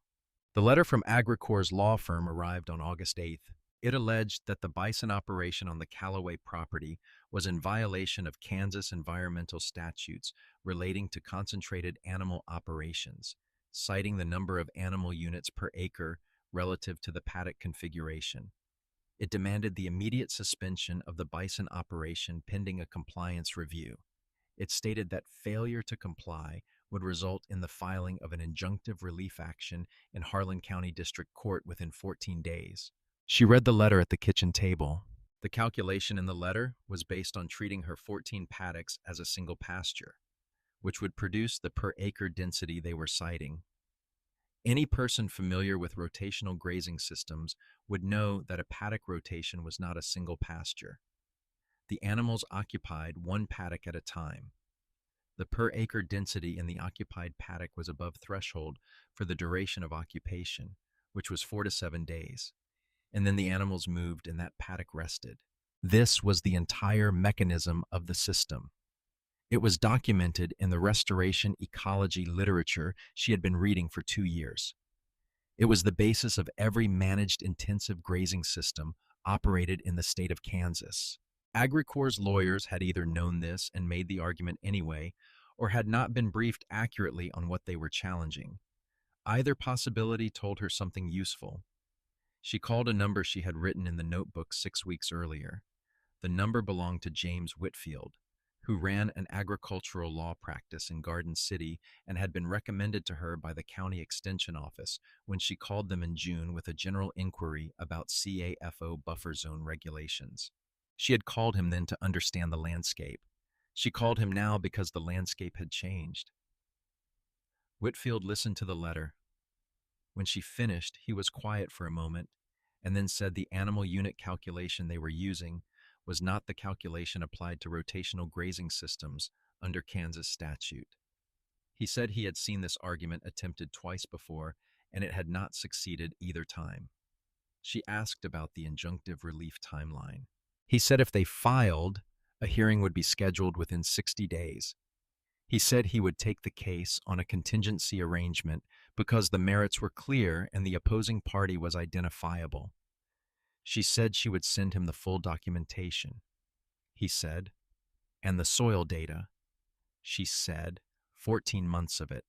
The letter from Agricorp's law firm arrived on August 8th. It alleged that the Bison operation on the Callaway property was in violation of Kansas environmental statutes relating to concentrated animal operations, citing the number of animal units per acre relative to the paddock configuration. It demanded the immediate suspension of the Bison operation pending a compliance review. It stated that failure to comply would result in the filing of an injunctive relief action in Harlan County District Court within 14 days. She read the letter at the kitchen table. The calculation in the letter was based on treating her 14 paddocks as a single pasture, which would produce the per-acre density they were citing. Any person familiar with rotational grazing systems would know that a paddock rotation was not a single pasture. The animals occupied one paddock at a time. The per-acre density in the occupied paddock was above threshold for the duration of occupation, which was 4 to 7 days, and then the animals moved and that paddock rested. This was the entire mechanism of the system. It was documented in the restoration ecology literature she had been reading for 2 years. It was the basis of every managed intensive grazing system operated in the state of Kansas. Agricorp's lawyers had either known this and made the argument anyway, or had not been briefed accurately on what they were challenging. Either possibility told her something useful. She called a number she had written in the notebook 6 weeks earlier. The number belonged to James Whitfield, who ran an agricultural law practice in Garden City and had been recommended to her by the county extension office when she called them in June with a general inquiry about CAFO buffer zone regulations. She had called him then to understand the landscape. She called him now because the landscape had changed. Whitfield listened to the letter. When she finished, he was quiet for a moment and then said the animal unit calculation they were using was not the calculation applied to rotational grazing systems under Kansas statute. He said he had seen this argument attempted twice before and it had not succeeded either time. She asked about the injunctive relief timeline. He said if they filed, a hearing would be scheduled within 60 days. He said he would take the case on a contingency arrangement because the merits were clear and the opposing party was identifiable. She said she would send him the full documentation. He said, and the soil data. She said, 14 months of it.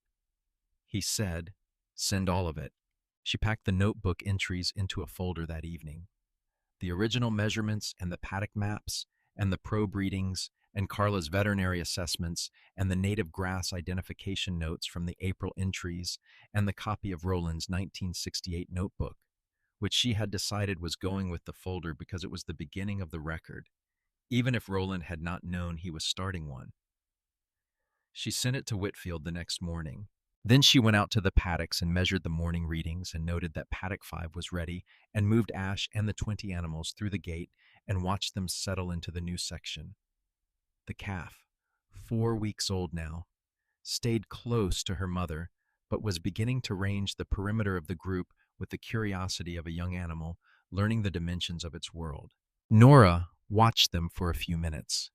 He said, send all of it. She packed the notebook entries into a folder that evening. The original measurements and the paddock maps and the probe readings and Carla's veterinary assessments and the native grass identification notes from the April entries and the copy of Roland's 1968 notebook, which she had decided was going with the folder because it was the beginning of the record, even if Roland had not known he was starting one. She sent it to Whitfield the next morning. Then she went out to the paddocks and measured the morning readings and noted that paddock 5 was ready and moved Ash and the 20 animals through the gate and watched them settle into the new section. The calf, 4 weeks old now, stayed close to her mother, but was beginning to range the perimeter of the group with the curiosity of a young animal learning the dimensions of its world. Nora watched them for a few minutes.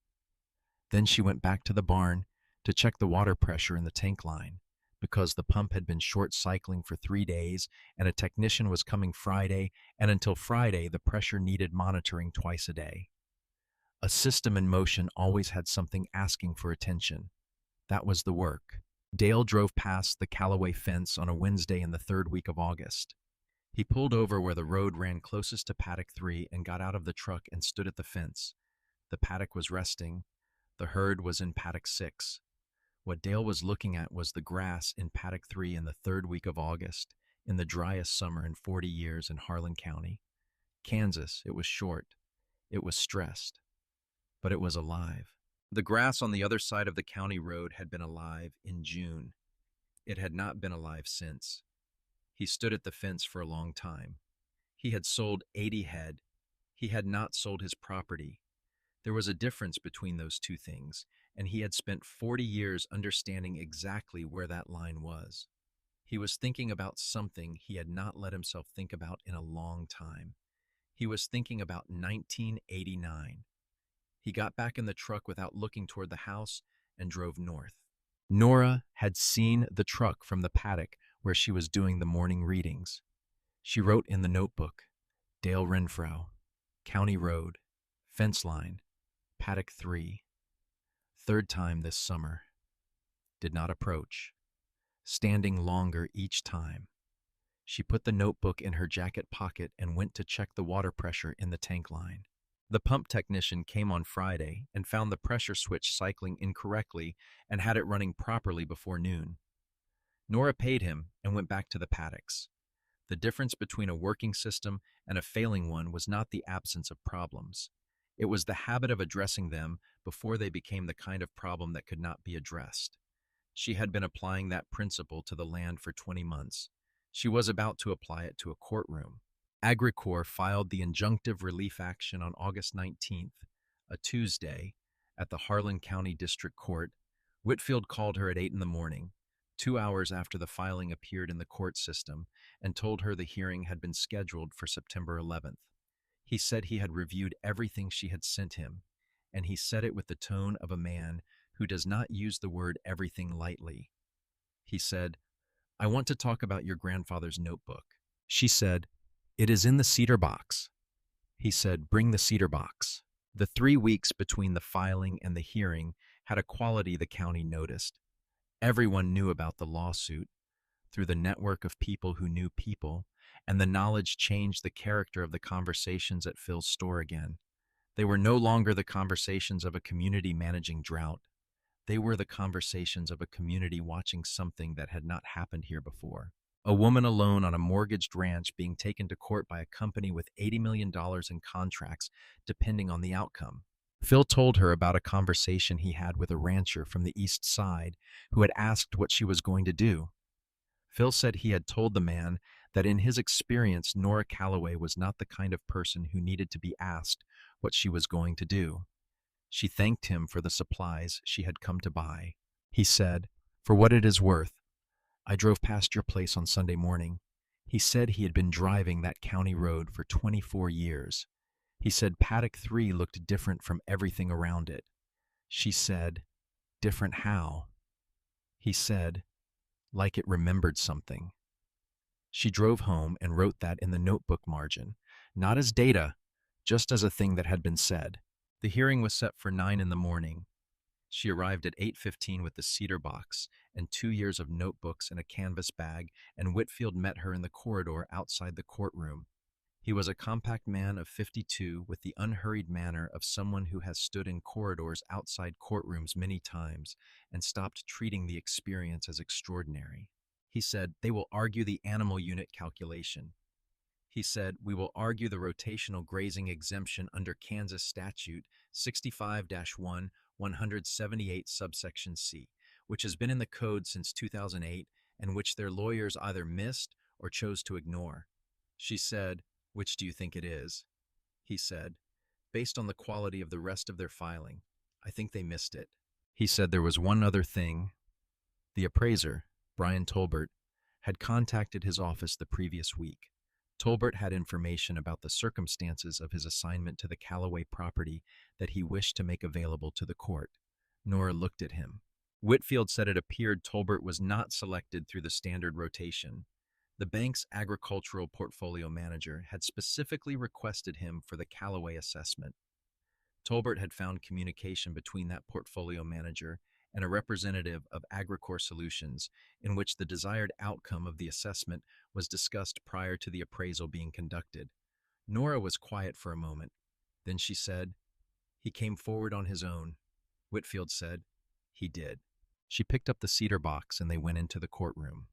Then she went back to the barn to check the water pressure in the tank line, because the pump had been short cycling for 3 days and a technician was coming Friday, and until Friday the pressure needed monitoring twice a day. A system in motion always had something asking for attention. That was the work. Dale drove past the Callaway fence on a Wednesday in the 3rd week of August. He pulled over where the road ran closest to paddock 3 and got out of the truck and stood at the fence. The paddock was resting. The herd was in paddock 6. What Dale was looking at was the grass in paddock 3 in the 3rd week of August, in the driest summer in 40 years in Harlan County. Kansas, it was short. It was stressed. But it was alive. The grass on the other side of the county road had been alive in June. It had not been alive since. He stood at the fence for a long time. He had sold 80 head. He had not sold his property. There was a difference between those two things, and he had spent 40 years understanding exactly where that line was. He was thinking about something he had not let himself think about in a long time. He was thinking about 1989. He got back in the truck without looking toward the house and drove north. Nora had seen the truck from the paddock where she was doing the morning readings. She wrote in the notebook, Dale Renfro, County Road, fence line, paddock 3. 3rd time this summer. Did not approach. Standing longer each time. She put the notebook in her jacket pocket and went to check the water pressure in the tank line. The pump technician came on Friday and found the pressure switch cycling incorrectly and had it running properly before noon. Nora paid him and went back to the paddocks. The difference between a working system and a failing one was not the absence of problems. It was the habit of addressing them before they became the kind of problem that could not be addressed. She had been applying that principle to the land for 20 months. She was about to apply it to a courtroom. AgriCorps filed the injunctive relief action on August 19th, a Tuesday, at the Harlan County District Court. Whitfield called her at 8 in the morning, 2 hours after the filing appeared in the court system, and told her the hearing had been scheduled for September 11th. He said he had reviewed everything she had sent him, and he said it with the tone of a man who does not use the word everything lightly. He said, I want to talk about your grandfather's notebook. She said, it is in the cedar box. He said, bring the cedar box. The 3 weeks between the filing and the hearing had a quality the county noticed. Everyone knew about the lawsuit through the network of people who knew people, and the knowledge changed the character of the conversations at Phil's store again. They were no longer the conversations of a community managing drought. They were the conversations of a community watching something that had not happened here before. A woman alone on a mortgaged ranch being taken to court by a company with $80 million in contracts depending on the outcome. Phil told her about a conversation he had with a rancher from the east side who had asked what she was going to do. Phil said he had told the man that in his experience Nora Callaway was not the kind of person who needed to be asked what she was going to do. She thanked him for the supplies she had come to buy. He said, for what it is worth, I drove past your place on Sunday morning. He said he had been driving that county road for 24 years. He said Paddock 3 looked different from everything around it. She said, different how? He said, like it remembered something. She drove home and wrote that in the notebook margin, not as data, just as a thing that had been said. The hearing was set for 9 in the morning. She arrived at 8:15 with the cedar box and 2 years of notebooks in a canvas bag, and Whitfield met her in the corridor outside the courtroom. He was a compact man of 52 with the unhurried manner of someone who has stood in corridors outside courtrooms many times and stopped treating the experience as extraordinary. He said, "They will argue the animal unit calculation." He said, "We will argue the rotational grazing exemption under Kansas Statute 65-1, 178 subsection C, which has been in the code since 2008 and which their lawyers either missed or chose to ignore." She said, "Which do you think it is?" He said, "Based on the quality of the rest of their filing, I think they missed it." He said there was one other thing. The appraiser, Brian Tolbert, had contacted his office the previous week. Tolbert had information about the circumstances of his assignment to the Callaway property that he wished to make available to the court. Nora looked at him. Whitfield said it appeared Tolbert was not selected through the standard rotation. The bank's agricultural portfolio manager had specifically requested him for the Callaway assessment. Tolbert had found communication between that portfolio manager and a representative of Agricor Solutions, in which the desired outcome of the assessment was discussed prior to the appraisal being conducted. Nora was quiet for a moment. Then she said, "He came forward on his own." Whitfield said, "He did." She picked up the cedar box and they went into the courtroom.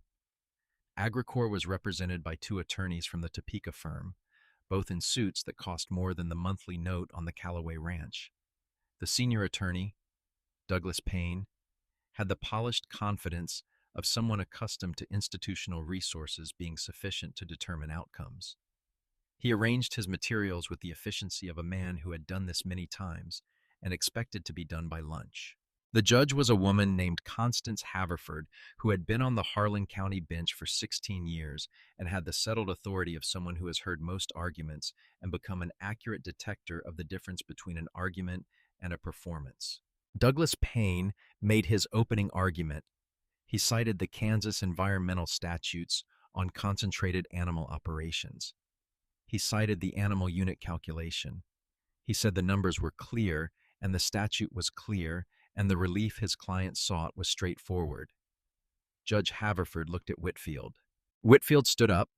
Agricor was represented by 2 attorneys from the Topeka firm, both in suits that cost more than the monthly note on the Callaway ranch. The senior attorney, Douglas Payne, had the polished confidence of someone accustomed to institutional resources being sufficient to determine outcomes. He arranged his materials with the efficiency of a man who had done this many times and expected to be done by lunch. The judge was a woman named Constance Haverford, who had been on the Harlan County bench for 16 years and had the settled authority of someone who has heard most arguments and become an accurate detector of the difference between an argument and a performance. Douglas Payne made his opening argument. He cited the Kansas environmental statutes on concentrated animal operations. He cited the animal unit calculation. He said the numbers were clear and the statute was clear and the relief his client sought was straightforward. Judge Haverford looked at Whitfield. Whitfield stood up.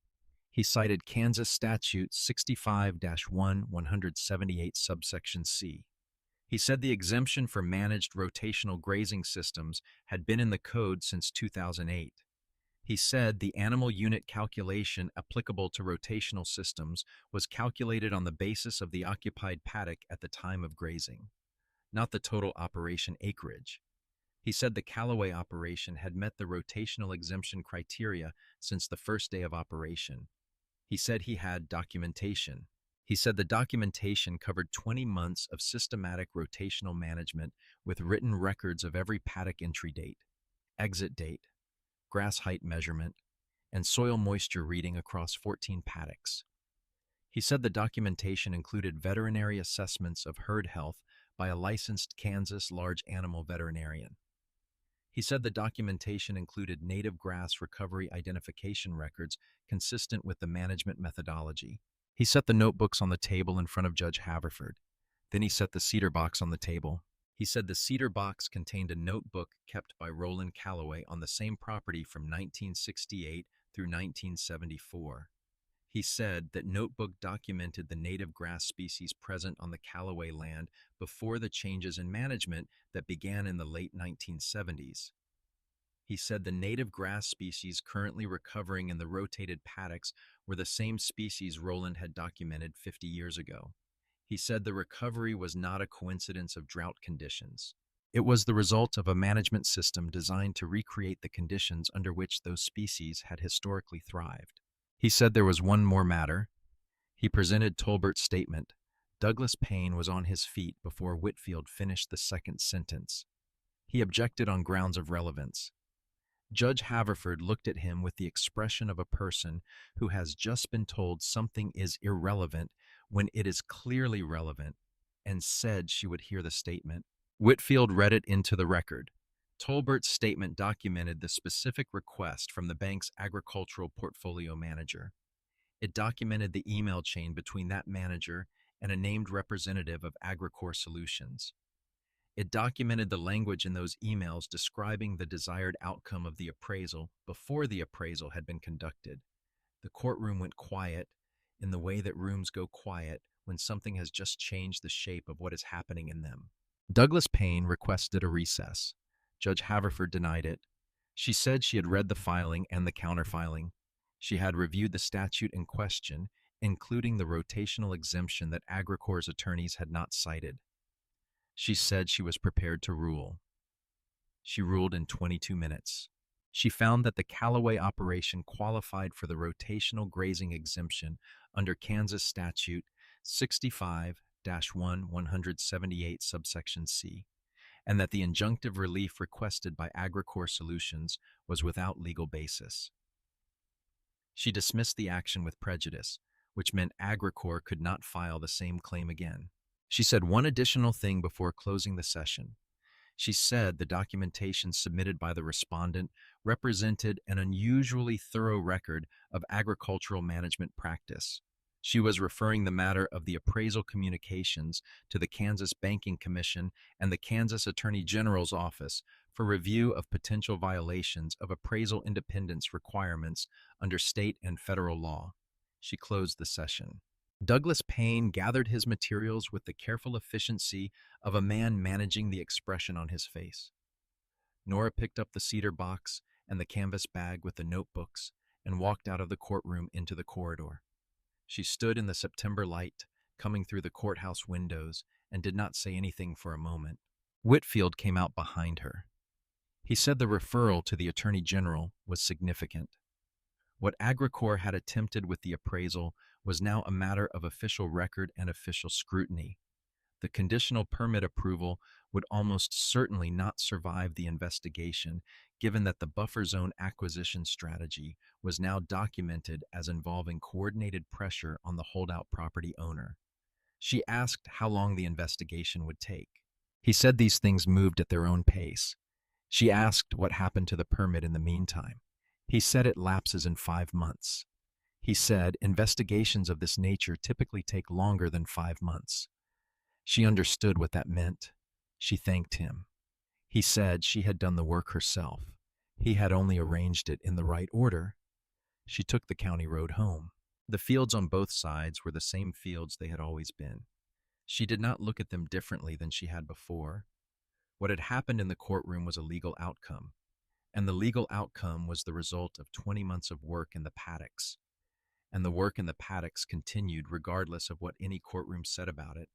He cited Kansas Statute 65-1, 178 subsection C. He said the exemption for managed rotational grazing systems had been in the code since 2008. He said the animal unit calculation applicable to rotational systems was calculated on the basis of the occupied paddock at the time of grazing, not the total operation acreage. He said the Callaway operation had met the rotational exemption criteria since the first day of operation. He said he had documentation. He said the documentation covered 20 months of systematic rotational management with written records of every paddock entry date, exit date, grass height measurement, and soil moisture reading across 14 paddocks. He said the documentation included veterinary assessments of herd health by a licensed Kansas large animal veterinarian. He said the documentation included native grass recovery identification records consistent with the management methodology. He set the notebooks on the table in front of Judge Haverford. Then he set the cedar box on the table. He said the cedar box contained a notebook kept by Roland Callaway on the same property from 1968 through 1974. He said that notebook documented the native grass species present on the Callaway land before the changes in management that began in the late 1970s. He said the native grass species currently recovering in the rotated paddocks were the same species Roland had documented 50 years ago. He said the recovery was not a coincidence of drought conditions. It was the result of a management system designed to recreate the conditions under which those species had historically thrived. He said there was one more matter. He presented Tolbert's statement. Douglas Payne was on his feet before Whitfield finished the second sentence. He objected on grounds of relevance. Judge Haverford looked at him with the expression of a person who has just been told something is irrelevant when it is clearly relevant, and said she would hear the statement. Whitfield read it into the record. Tolbert's statement documented the specific request from the bank's agricultural portfolio manager. It documented the email chain between that manager and a named representative of Agricor Solutions. It documented the language in those emails describing the desired outcome of the appraisal before the appraisal had been conducted. The courtroom went quiet in the way that rooms go quiet when something has just changed the shape of what is happening in them. Douglas Payne requested a recess. Judge Haverford denied it. She said she had read the filing and the counterfiling. She had reviewed the statute in question, including the rotational exemption that Agricor's attorneys had not cited. She said she was prepared to rule. She ruled in 22 minutes. She found that the Callaway operation qualified for the rotational grazing exemption under Kansas Statute 65-178 subsection C, and that the injunctive relief requested by Agricor Solutions was without legal basis. She dismissed the action with prejudice, which meant Agricor could not file the same claim again. She said one additional thing before closing the session. She said the documentation submitted by the respondent represented an unusually thorough record of agricultural management practice. She was referring the matter of the appraisal communications to the Kansas Banking Commission and the Kansas Attorney General's office for review of potential violations of appraisal independence requirements under state and federal law. She closed the session. Douglas Payne gathered his materials with the careful efficiency of a man managing the expression on his face. Nora picked up the cedar box and the canvas bag with the notebooks and walked out of the courtroom into the corridor. She stood in the September light coming through the courthouse windows and did not say anything for a moment. Whitfield came out behind her. He said the referral to the Attorney General was significant. What Agricor had attempted with the appraisal was now a matter of official record and official scrutiny. The conditional permit approval would almost certainly not survive the investigation, given that the buffer zone acquisition strategy was now documented as involving coordinated pressure on the holdout property owner. She asked how long the investigation would take. He said these things moved at their own pace. She asked what happened to the permit in the meantime. He said it lapses in 5 months. He said investigations of this nature typically take longer than 5 months. She understood what that meant. She thanked him. He said she had done the work herself. He had only arranged it in the right order. She took the county road home. The fields on both sides were the same fields they had always been. She did not look at them differently than she had before. What had happened in the courtroom was a legal outcome, and the legal outcome was the result of 20 months of work in the paddocks. And the work in the paddocks continued regardless of what any courtroom said about it.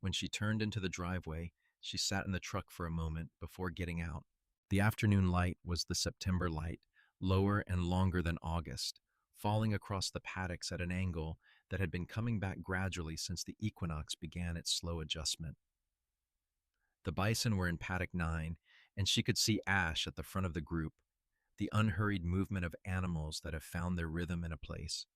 When she turned into the driveway, she sat in the truck for a moment before getting out. The afternoon light was the September light, lower and longer than August, falling across the paddocks at an angle that had been coming back gradually since the equinox began its slow adjustment. The bison were in paddock 9, and she could see Ash at the front of the group, the unhurried movement of animals that have found their rhythm in a place.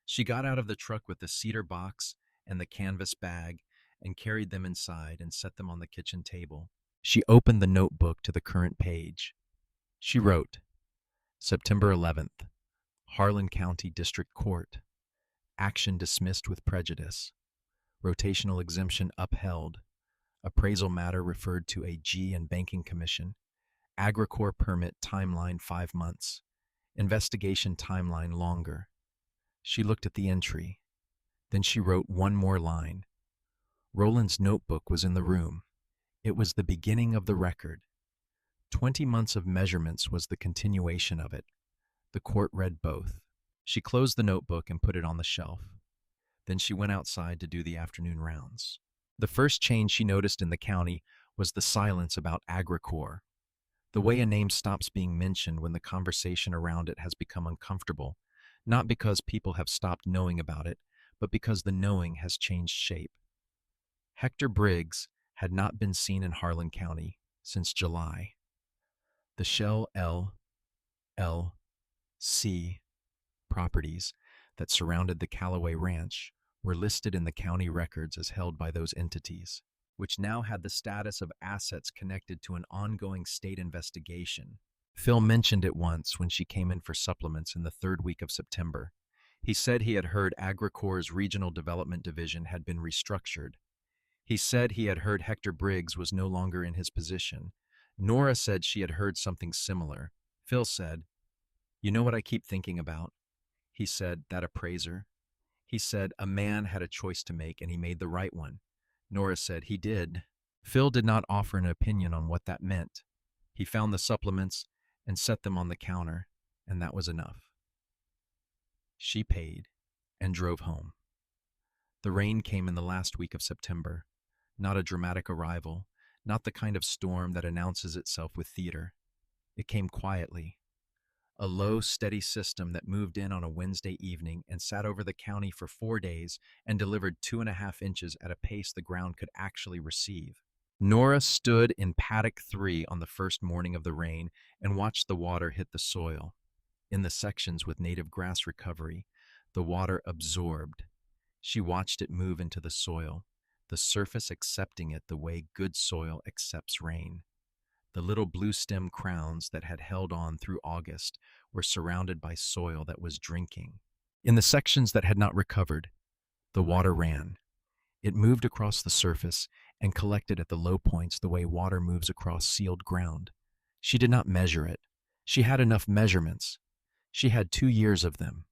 She got out of the truck with the cedar box and the canvas bag and carried them inside and set them on the kitchen table. She opened the notebook to the current page. She wrote, September 11th, Harlan County District Court. Action dismissed with prejudice. Rotational exemption upheld. Appraisal matter referred to a G and Banking Commission. Agricor permit timeline 5 months. Investigation timeline longer. She looked at the entry. Then she wrote one more line. Roland's notebook was in the room. It was the beginning of the record. 20 months of measurements was the continuation of it. The court read both. She closed the notebook and put it on the shelf. Then she went outside to do the afternoon rounds. The first change she noticed in the county was the silence about Agricor. The way a name stops being mentioned when the conversation around it has become uncomfortable, not because people have stopped knowing about it, but because the knowing has changed shape. Hector Briggs had not been seen in Harlan County since July. The Shell L. LC properties that surrounded the Callaway Ranch were listed in the county records as held by those entities, which now had the status of assets connected to an ongoing state investigation. Phil mentioned it once when she came in for supplements in the third week of September. He said he had heard AgriCorps' Regional Development Division had been restructured. He said he had heard Hector Briggs was no longer in his position. Nora said she had heard something similar. Phil said, "You know what I keep thinking about?" He said, "That appraiser." He said, "A man had a choice to make and he made the right one." Nora said, "He did." Phil did not offer an opinion on what that meant. He found the supplements and set them on the counter, and that was enough. She paid and drove home. The rain came in the last week of September. Not a dramatic arrival, not the kind of storm that announces itself with theater. It came quietly. A low, steady system that moved in on a Wednesday evening and sat over the county for 4 days and delivered 2.5 inches at a pace the ground could actually receive. Nora stood in paddock 3 on the first morning of the rain and watched the water hit the soil. In the sections with native grass recovery, the water absorbed. She watched it move into the soil, the surface accepting it the way good soil accepts rain. The little blue stem crowns that had held on through August were surrounded by soil that was drinking. In the sections that had not recovered, the water ran. It moved across the surface and collected at the low points the way water moves across sealed ground. She did not measure it. She had enough measurements. She had 2 years of them.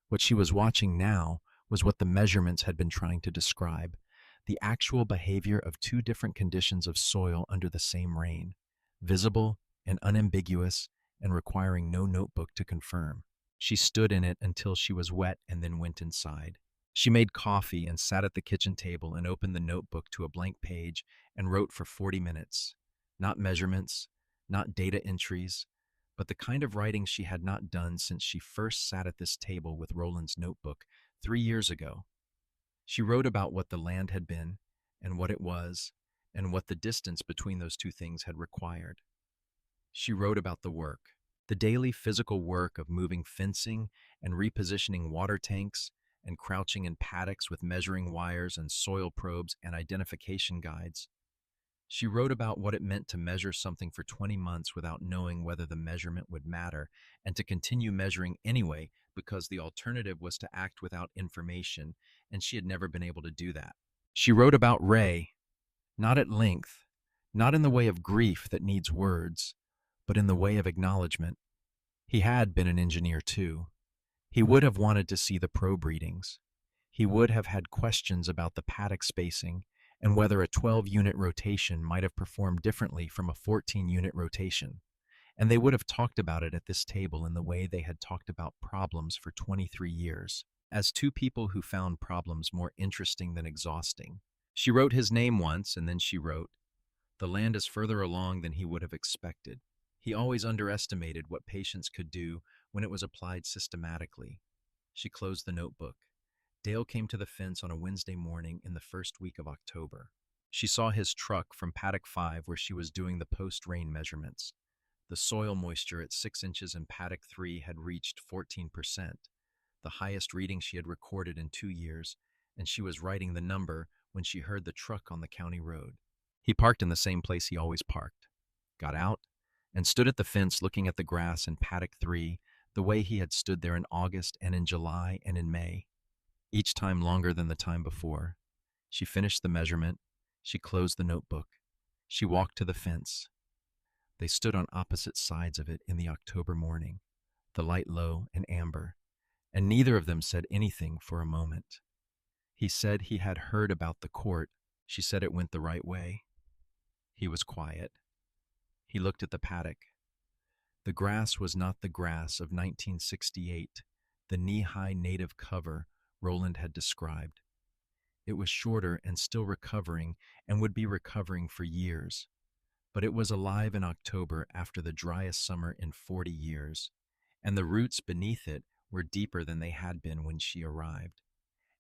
What she was watching now was what the measurements had been trying to describe: the actual behavior of 2 different conditions of soil under the same rain, visible and unambiguous and requiring no notebook to confirm. She stood in it until she was wet and then went inside. She made coffee and sat at the kitchen table and opened the notebook to a blank page and wrote for 40 minutes. Not measurements, not data entries, but the kind of writing she had not done since she first sat at this table with Roland's notebook 3 years ago. She wrote about what the land had been, and what it was, and what the distance between those 2 things had required. She wrote about the work, the daily physical work of moving fencing and repositioning water tanks and crouching in paddocks with measuring wires and soil probes and identification guides. She wrote about what it meant to measure something for 20 months without knowing whether the measurement would matter, and to continue measuring anyway because the alternative was to act without information, and she had never been able to do that. She wrote about Ray, not at length, not in the way of grief that needs words, but in the way of acknowledgement. He had been an engineer too. He would have wanted to see the probe readings. He would have had questions about the paddock spacing and whether a 12-unit rotation might have performed differently from a 14-unit rotation. And they would have talked about it at this table in the way they had talked about problems for 23 years, as 2 people who found problems more interesting than exhausting. She wrote his name once, and then she wrote, "The land is further along than he would have expected. He always underestimated what patience could do when it was applied systematically." She closed the notebook. Dale came to the fence on a Wednesday morning in the first week of October. She saw his truck from paddock 5 where she was doing the post-rain measurements. The soil moisture at 6 inches in paddock 3 had reached 14%, the highest reading she had recorded in 2 years, and she was writing the number when she heard the truck on the county road. He parked in the same place he always parked, got out, and stood at the fence looking at the grass in paddock 3 the way he had stood there in August and in July and in May, each time longer than the time before. She finished the measurement. She closed the notebook. She walked to the fence. They stood on opposite sides of it in the October morning, the light low and amber, and neither of them said anything for a moment. He said he had heard about the court. She said it went the right way. He was quiet. He looked at the paddock. The grass was not the grass of 1968, the knee-high native cover Roland had described. It was shorter and still recovering and would be recovering for years. But it was alive in October after the driest summer in 40 years, and the roots beneath it were deeper than they had been when she arrived.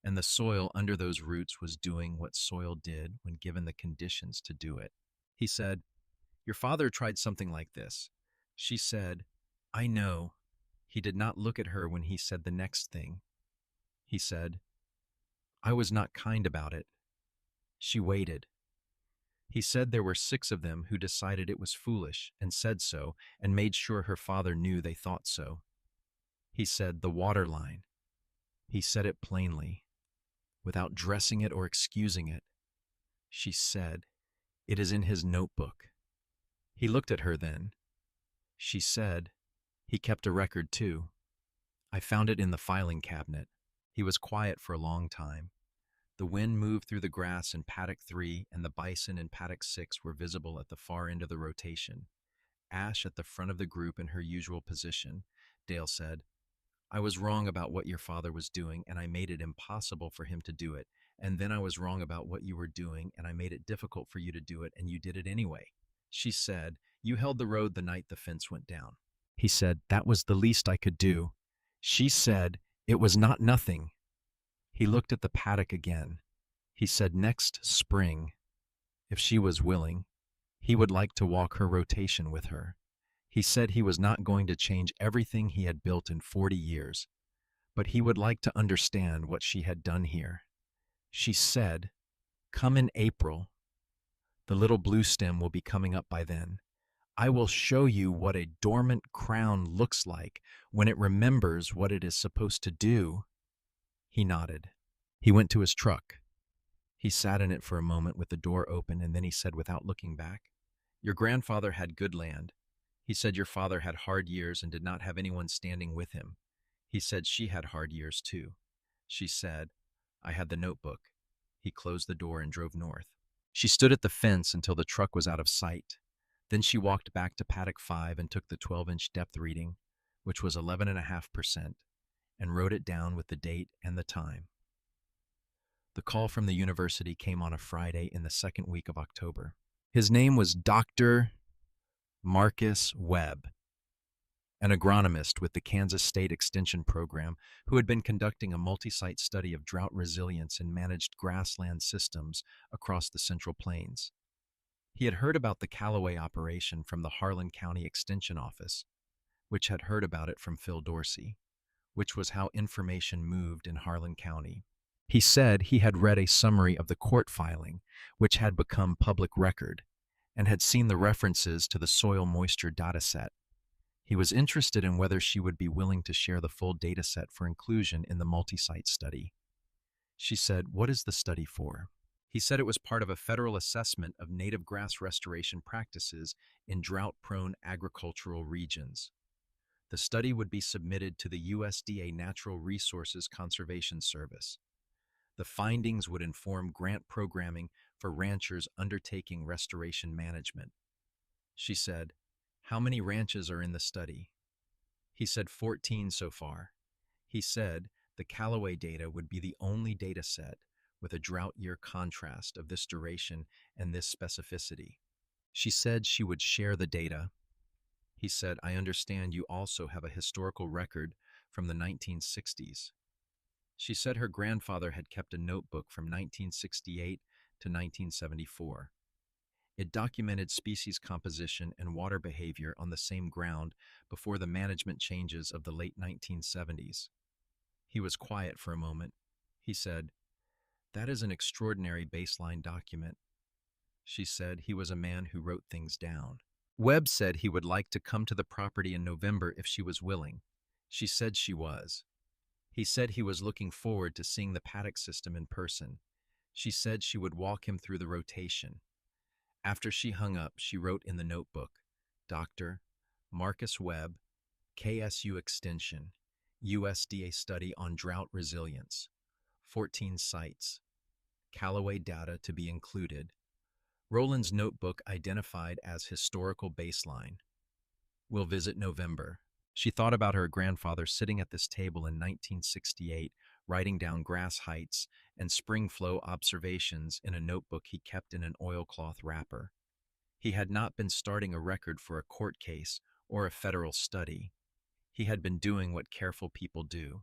And the soil under those roots was doing what soil did when given the conditions to do it. He said, "Your father tried something like this." She said, I know. He did not look at her when he said the next thing. He said, I was not kind about it. She waited. He said there were 6 of them who decided it was foolish and said so and made sure her father knew they thought so. He said the water line. He said it plainly, without dressing it or excusing it. She said, it is in his notebook. He looked at her then. She said, he kept a record too. I found it in the filing cabinet. He was quiet for a long time. The wind moved through the grass in paddock 3, and the bison in paddock 6 were visible at the far end of the rotation. Ash at the front of the group in her usual position. Dale said, I was wrong about what your father was doing, and I made it impossible for him to do it. And then I was wrong about what you were doing, and I made it difficult for you to do it, and you did it anyway. She said, you held the road the night the fence went down. He said, that was the least I could do. She said, it was not nothing. He looked at the paddock again. He said next spring, if she was willing, he would like to walk her rotation with her. He said he was not going to change everything he had built in 40 years, but he would like to understand what she had done here. She said, come in April. The little blue stem will be coming up by then. I will show you what a dormant crown looks like when it remembers what it is supposed to do. He nodded. He went to his truck. He sat in it for a moment with the door open, and then he said without looking back, your grandfather had good land. He said your father had hard years and did not have anyone standing with him. He said she had hard years too. She said, I had the notebook. He closed the door and drove north. She stood at the fence until the truck was out of sight. Then she walked back to paddock 5 and took the 12-inch depth reading, which was 11.5%, and wrote it down with the date and the time. The call from the university came on a Friday in the second week of October. His name was Dr. Marcus Webb, an agronomist with the Kansas State Extension Program who had been conducting a multi-site study of drought resilience in managed grassland systems across the Central Plains. He had heard about the Callaway operation from the Harlan County Extension Office, which had heard about it from Phil Dorsey, which was how information moved in Harlan County. He said he had read a summary of the court filing, which had become public record, and had seen the references to the soil moisture dataset. He was interested in whether she would be willing to share the full dataset for inclusion in the multi-site study. She said, what is the study for? He said it was part of a federal assessment of native grass restoration practices in drought-prone agricultural regions. The study would be submitted to the USDA Natural Resources Conservation Service. The findings would inform grant programming for ranchers undertaking restoration management. She said, how many ranches are in the study? He said 14 so far. He said the Callaway data would be the only data set with a drought year contrast of this duration and this specificity. She said she would share the data. He said, I understand you also have a historical record from the 1960s. She said her grandfather had kept a notebook from 1968 to 1974. It documented species composition and water behavior on the same ground before the management changes of the late 1970s. He was quiet for a moment. He said, that is an extraordinary baseline document. She said he was a man who wrote things down. Webb said he would like to come to the property in November if she was willing. She said she was. He said he was looking forward to seeing the paddock system in person. She said she would walk him through the rotation. After she hung up, she wrote in the notebook, Dr. Marcus Webb, KSU Extension, USDA Study on Drought Resilience, 14 sites, Callaway data to be included, Roland's notebook identified as historical baseline. We'll visit November. She thought about her grandfather sitting at this table in 1968, writing down grass heights and spring flow observations in a notebook he kept in an oilcloth wrapper. He had not been starting a record for a court case or a federal study. He had been doing what careful people do,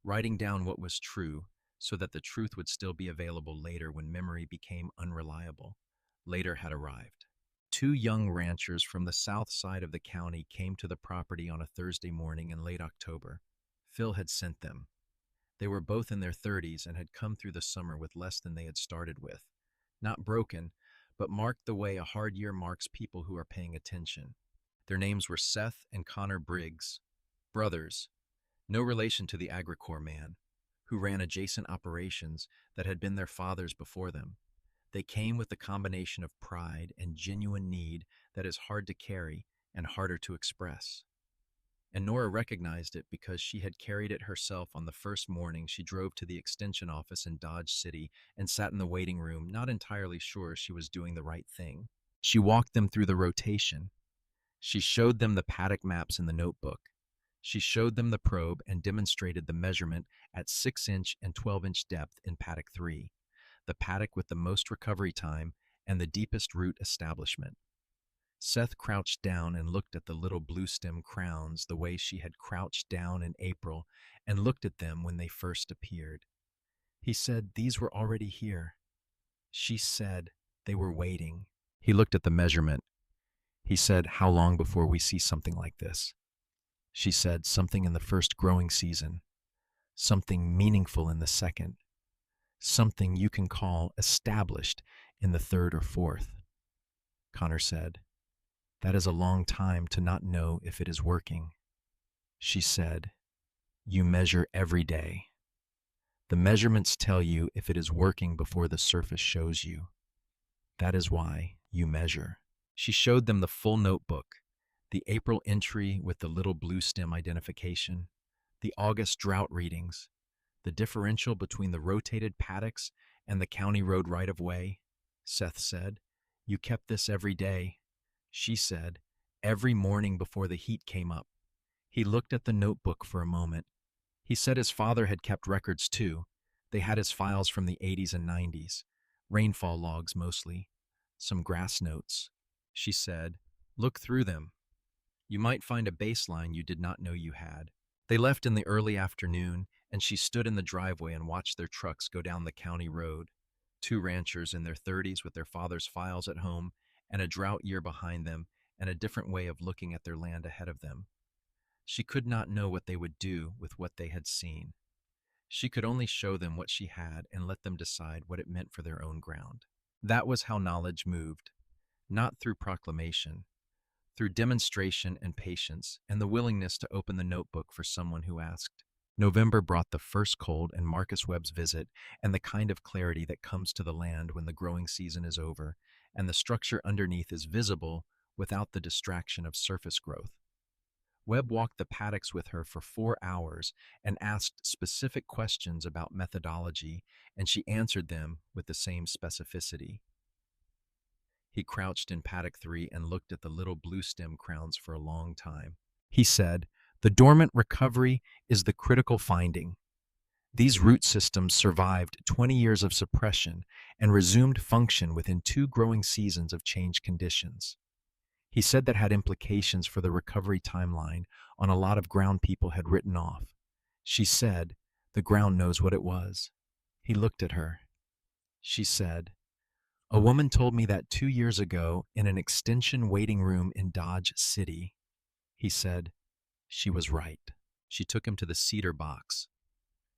writing down what was true so that the truth would still be available later when memory became unreliable. Later had arrived. Two young ranchers from the south side of the county came to the property on a Thursday morning in late October. Phil had sent them. They were both in their 30s and had come through the summer with less than they had started with. Not broken, but marked the way a hard year marks people who are paying attention. Their names were Seth and Connor Briggs, brothers, no relation to the Agricorps man, who ran adjacent operations that had been their father's before them. They came with the combination of pride and genuine need that is hard to carry and harder to express. And Nora recognized it because she had carried it herself on the first morning she drove to the extension office in Dodge City and sat in the waiting room, not entirely sure she was doing the right thing. She walked them through the rotation. She showed them the paddock maps in the notebook. She showed them the probe and demonstrated the measurement at 6-inch and 12-inch depth in paddock 3, the paddock with the most recovery time and the deepest root establishment. Seth crouched down and looked at the little blue stem crowns the way she had crouched down in April and looked at them when they first appeared. He said these were already here. She said they were waiting. He looked at the measurement. He said, "How long before we see something like this?" She said, "Something in the first growing season, something meaningful in the second, something you can call established in the third or fourth." Connor said, "That is a long time to not know if it is working." She said, "You measure every day. The measurements tell you if it is working before the surface shows you. That is why you measure." She showed them the full notebook, the April entry with the little blue stem identification, the August drought readings, the differential between the rotated paddocks and the county road right-of-way. Seth said, "You kept this every day." She said, "Every morning before the heat came up." He looked at the notebook for a moment. He said his father had kept records too. They had his files from the 80s and 90s, rainfall logs mostly, some grass notes. She said, "Look through them. You might find a baseline you did not know you had." They left in the early afternoon, and she stood in the driveway and watched their trucks go down the county road. Two ranchers in their 30s with their father's files at home and a drought year behind them and a different way of looking at their land ahead of them. She could not know what they would do with what they had seen. She could only show them what she had and let them decide what it meant for their own ground. That was how knowledge moved, not through proclamation, through demonstration and patience and the willingness to open the notebook for someone who asked. November brought the first cold and Marcus Webb's visit and the kind of clarity that comes to the land when the growing season is over and the structure underneath is visible without the distraction of surface growth. Webb walked the paddocks with her for 4 hours and asked specific questions about methodology, and she answered them with the same specificity. He crouched in paddock 3 and looked at the little blue stem crowns for a long time. He said, "The dormant recovery is the critical finding. These root systems survived 20 years of suppression and resumed function within 2 growing seasons of changed conditions." He said that had implications for the recovery timeline on a lot of ground people had written off. She said, "The ground knows what it was." He looked at her. She said, "A woman told me that 2 years ago in an extension waiting room in Dodge City." He said, "She was right." She took him to the cedar box.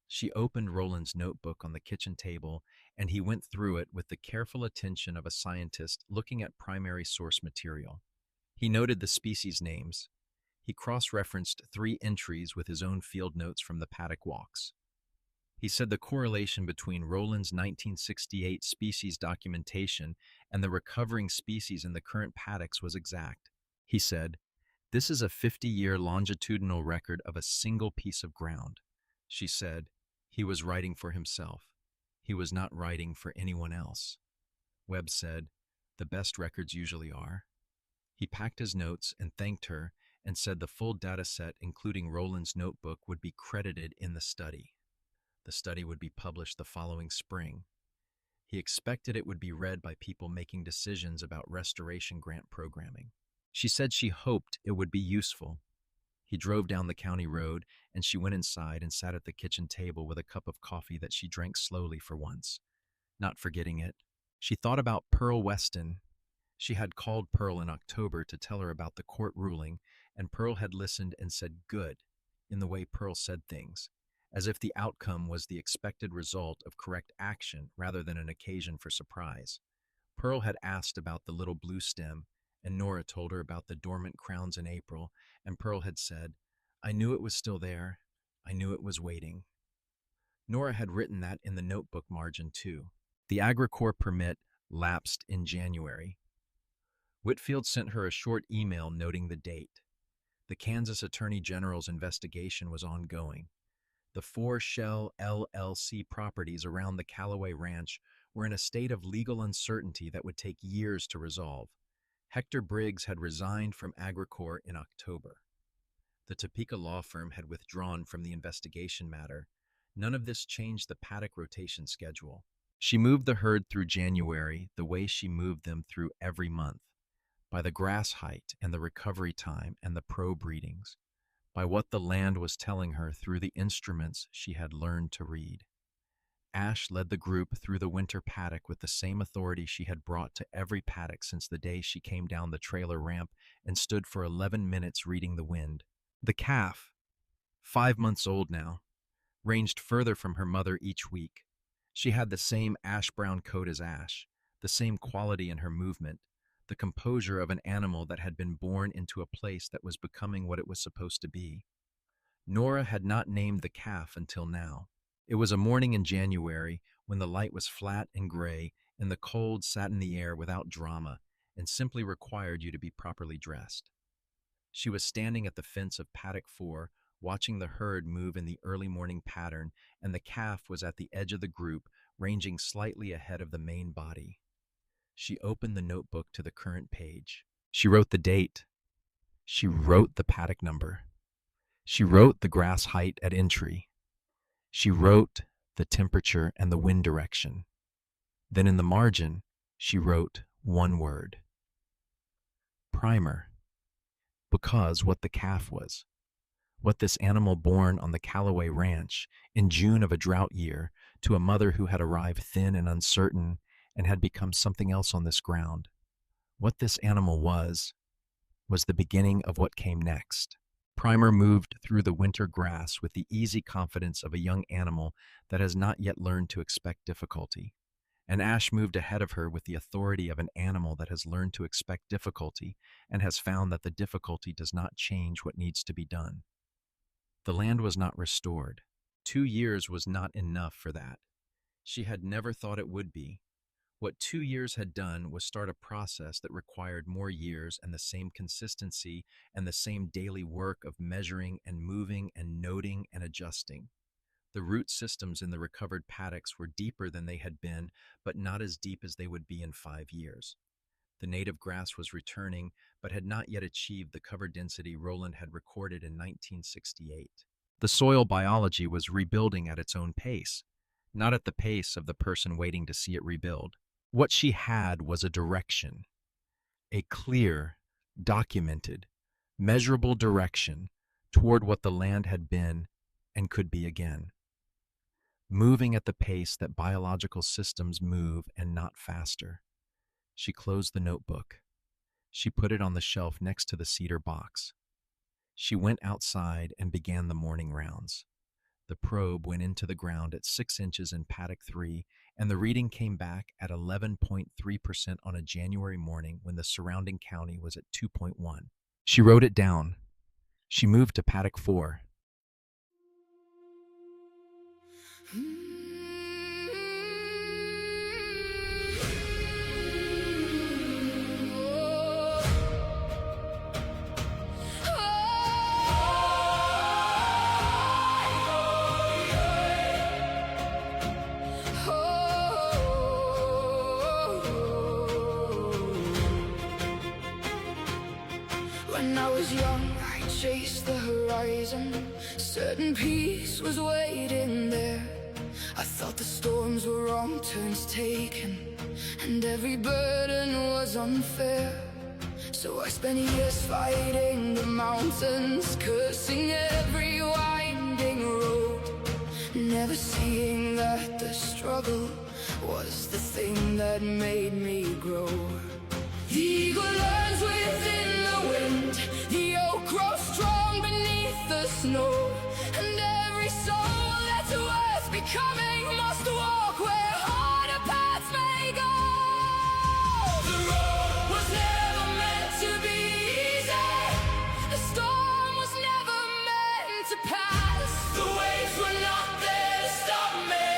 She opened Roland's notebook on the kitchen table, and he went through it with the careful attention of a scientist looking at primary source material. He noted the species names. He cross-referenced 3 entries with his own field notes from the paddock walks. He said the correlation between Roland's 1968 species documentation and the recovering species in the current paddocks was exact. He said, "This is a 50-year longitudinal record of a single piece of ground." She said, "He was writing for himself. He was not writing for anyone else." Webb said, "The best records usually are." He packed his notes and thanked her and said the full data set, including Roland's notebook, would be credited in the study. The study would be published the following spring. He expected it would be read by people making decisions about restoration grant programming. She said she hoped it would be useful. He drove down the county road, and she went inside and sat at the kitchen table with a cup of coffee that she drank slowly for once, not forgetting it. She thought about Pearl Weston She had called Pearl in October to tell her about the court ruling, and Pearl had listened and said good, in the way Pearl said things, as if the outcome was the expected result of correct action rather than an occasion for surprise. Pearl had asked about the little blue stem, and Nora told her about the dormant crowns in April, and Pearl had said, I knew it was still there. I knew it was waiting. Nora had written that in the notebook margin, too. The AgriCorps permit lapsed in January. Whitfield sent her a short email noting the date. The Kansas Attorney General's investigation was ongoing. The 4 Shell LLC properties around the Callaway Ranch were in a state of legal uncertainty that would take years to resolve. Hector Briggs had resigned from AgriCorps in October. The Topeka law firm had withdrawn from the investigation matter. None of this changed the paddock rotation schedule. She moved the herd through January the way she moved them through every month, by the grass height and the recovery time and the probe readings, by what the land was telling her through the instruments she had learned to read. Ash led the group through the winter paddock with the same authority she had brought to every paddock since the day she came down the trailer ramp and stood for 11 minutes reading the wind. The calf, 5 months old now, ranged further from her mother each week. She had the same ash-brown coat as Ash, the same quality in her movement, the composure of an animal that had been born into a place that was becoming what it was supposed to be. Nora had not named the calf until now. It was a morning in January when the light was flat and gray and the cold sat in the air without drama and simply required you to be properly dressed. She was standing at the fence of Paddock 4, watching the herd move in the early morning pattern, and the calf was at the edge of the group, ranging slightly ahead of the main body. She opened the notebook to the current page. She wrote the date. She wrote the paddock number. She wrote the grass height at entry. She wrote the temperature and the wind direction. Then in the margin, she wrote one word. Primer. Because what the calf was, what this animal born on the Callaway Ranch in June of a drought year to a mother who had arrived thin and uncertain and had become something else on this ground, what this animal was the beginning of what came next. Primer moved through the winter grass with the easy confidence of a young animal that has not yet learned to expect difficulty. And Ash moved ahead of her with the authority of an animal that has learned to expect difficulty and has found that the difficulty does not change what needs to be done. The land was not restored. 2 years was not enough for that. She had never thought it would be. What 2 years had done was start a process that required more years and the same consistency and the same daily work of measuring and moving and noting and adjusting. The root systems in the recovered paddocks were deeper than they had been, but not as deep as they would be in 5 years. The native grass was returning, but had not yet achieved the cover density Rowland had recorded in 1968. The soil biology was rebuilding at its own pace, not at the pace of the person waiting to see it rebuild. What she had was a direction, a clear, documented, measurable direction toward what the land had been and could be again. Moving at the pace that biological systems move and not faster. She closed the notebook. She put it on the shelf next to the cedar box. She went outside and began the morning rounds. The probe went into the ground at 6 inches in paddock 3, and the reading came back at 11.3% on a January morning when the surrounding county was at 2.1. She wrote it down. She moved to paddock 4. When I was young, I chased the horizon. Certain peace was waiting there. I thought the storms were wrong turns taken, and every burden was unfair. So I spent years fighting the mountains, cursing every winding road, never seeing that the struggle was the thing that made me grow. The eagle learns within the wind, the oak grows strong beneath the snow, and every soul that's worth becoming must walk where harder paths may go. The road was never meant to be easy, the storm was never meant to pass. The waves were not there to stop me,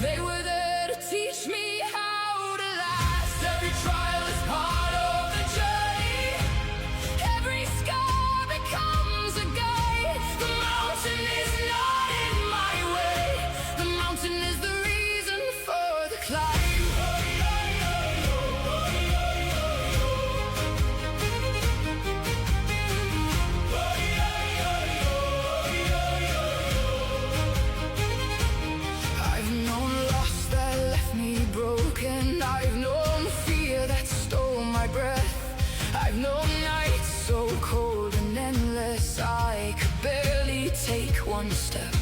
they were there to teach me how to last. Every trial is part of the journey, every scar becomes a guide. The mountain is not in my way, the mountain is the reason for the climb. I've known loss that left me broken, I've known fear that stole my breath, I've known nights so cold and endless I could barely take one step.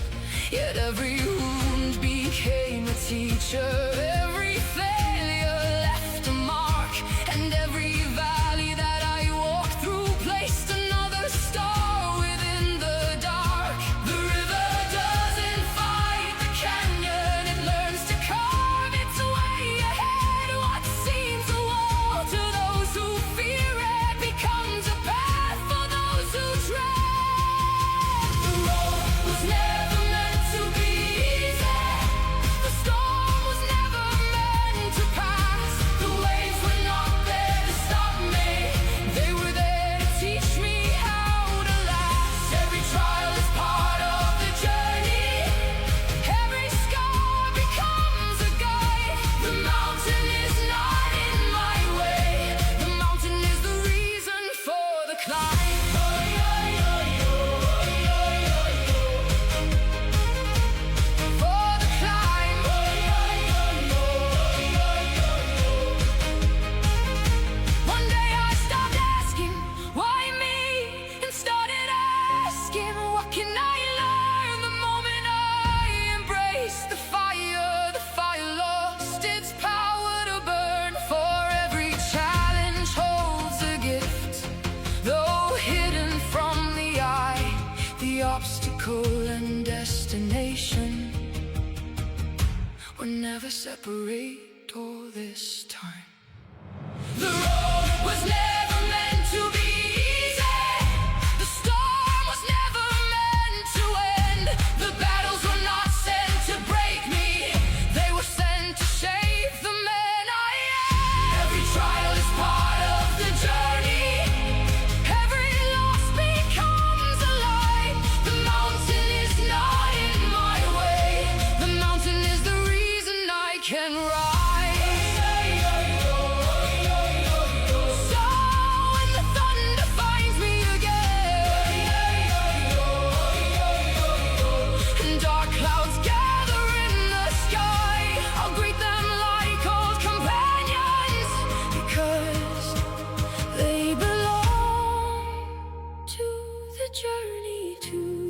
Yet every wound became a teacher, every failure left a mark, and every valley that I walked through placed another star within the dark. The river doesn't fight the canyon, it learns to carve its way ahead. What seems a wall to those who fear it becomes a path for those who tread. The road was never meant to be easy, the storm was never meant to pass. The waves were not there to stop me, they were there to teach me how to last. Every trial is part of the journey, every scar becomes a guide. The mountain is not in my way, the mountain is the reason for the climb. For the climb. One day I stopped asking, why me? And started asking, what can I learn? The moment I embraced the fire lost its power to burn. For every challenge holds a gift, though hidden from the eye. The obstacle and destination were never separate all this time. The road was never meant to be easy, the storm was never meant to end. The battles were not sent to break me, they were sent to shape the man I am. Every trial is part of the journey, every loss becomes a light. The mountain is not in my way, the mountain is the reason I can rise. So when the thunder finds me again, and dark clouds gather in the sky, I'll greet them like old companions, because they belong to the journey too.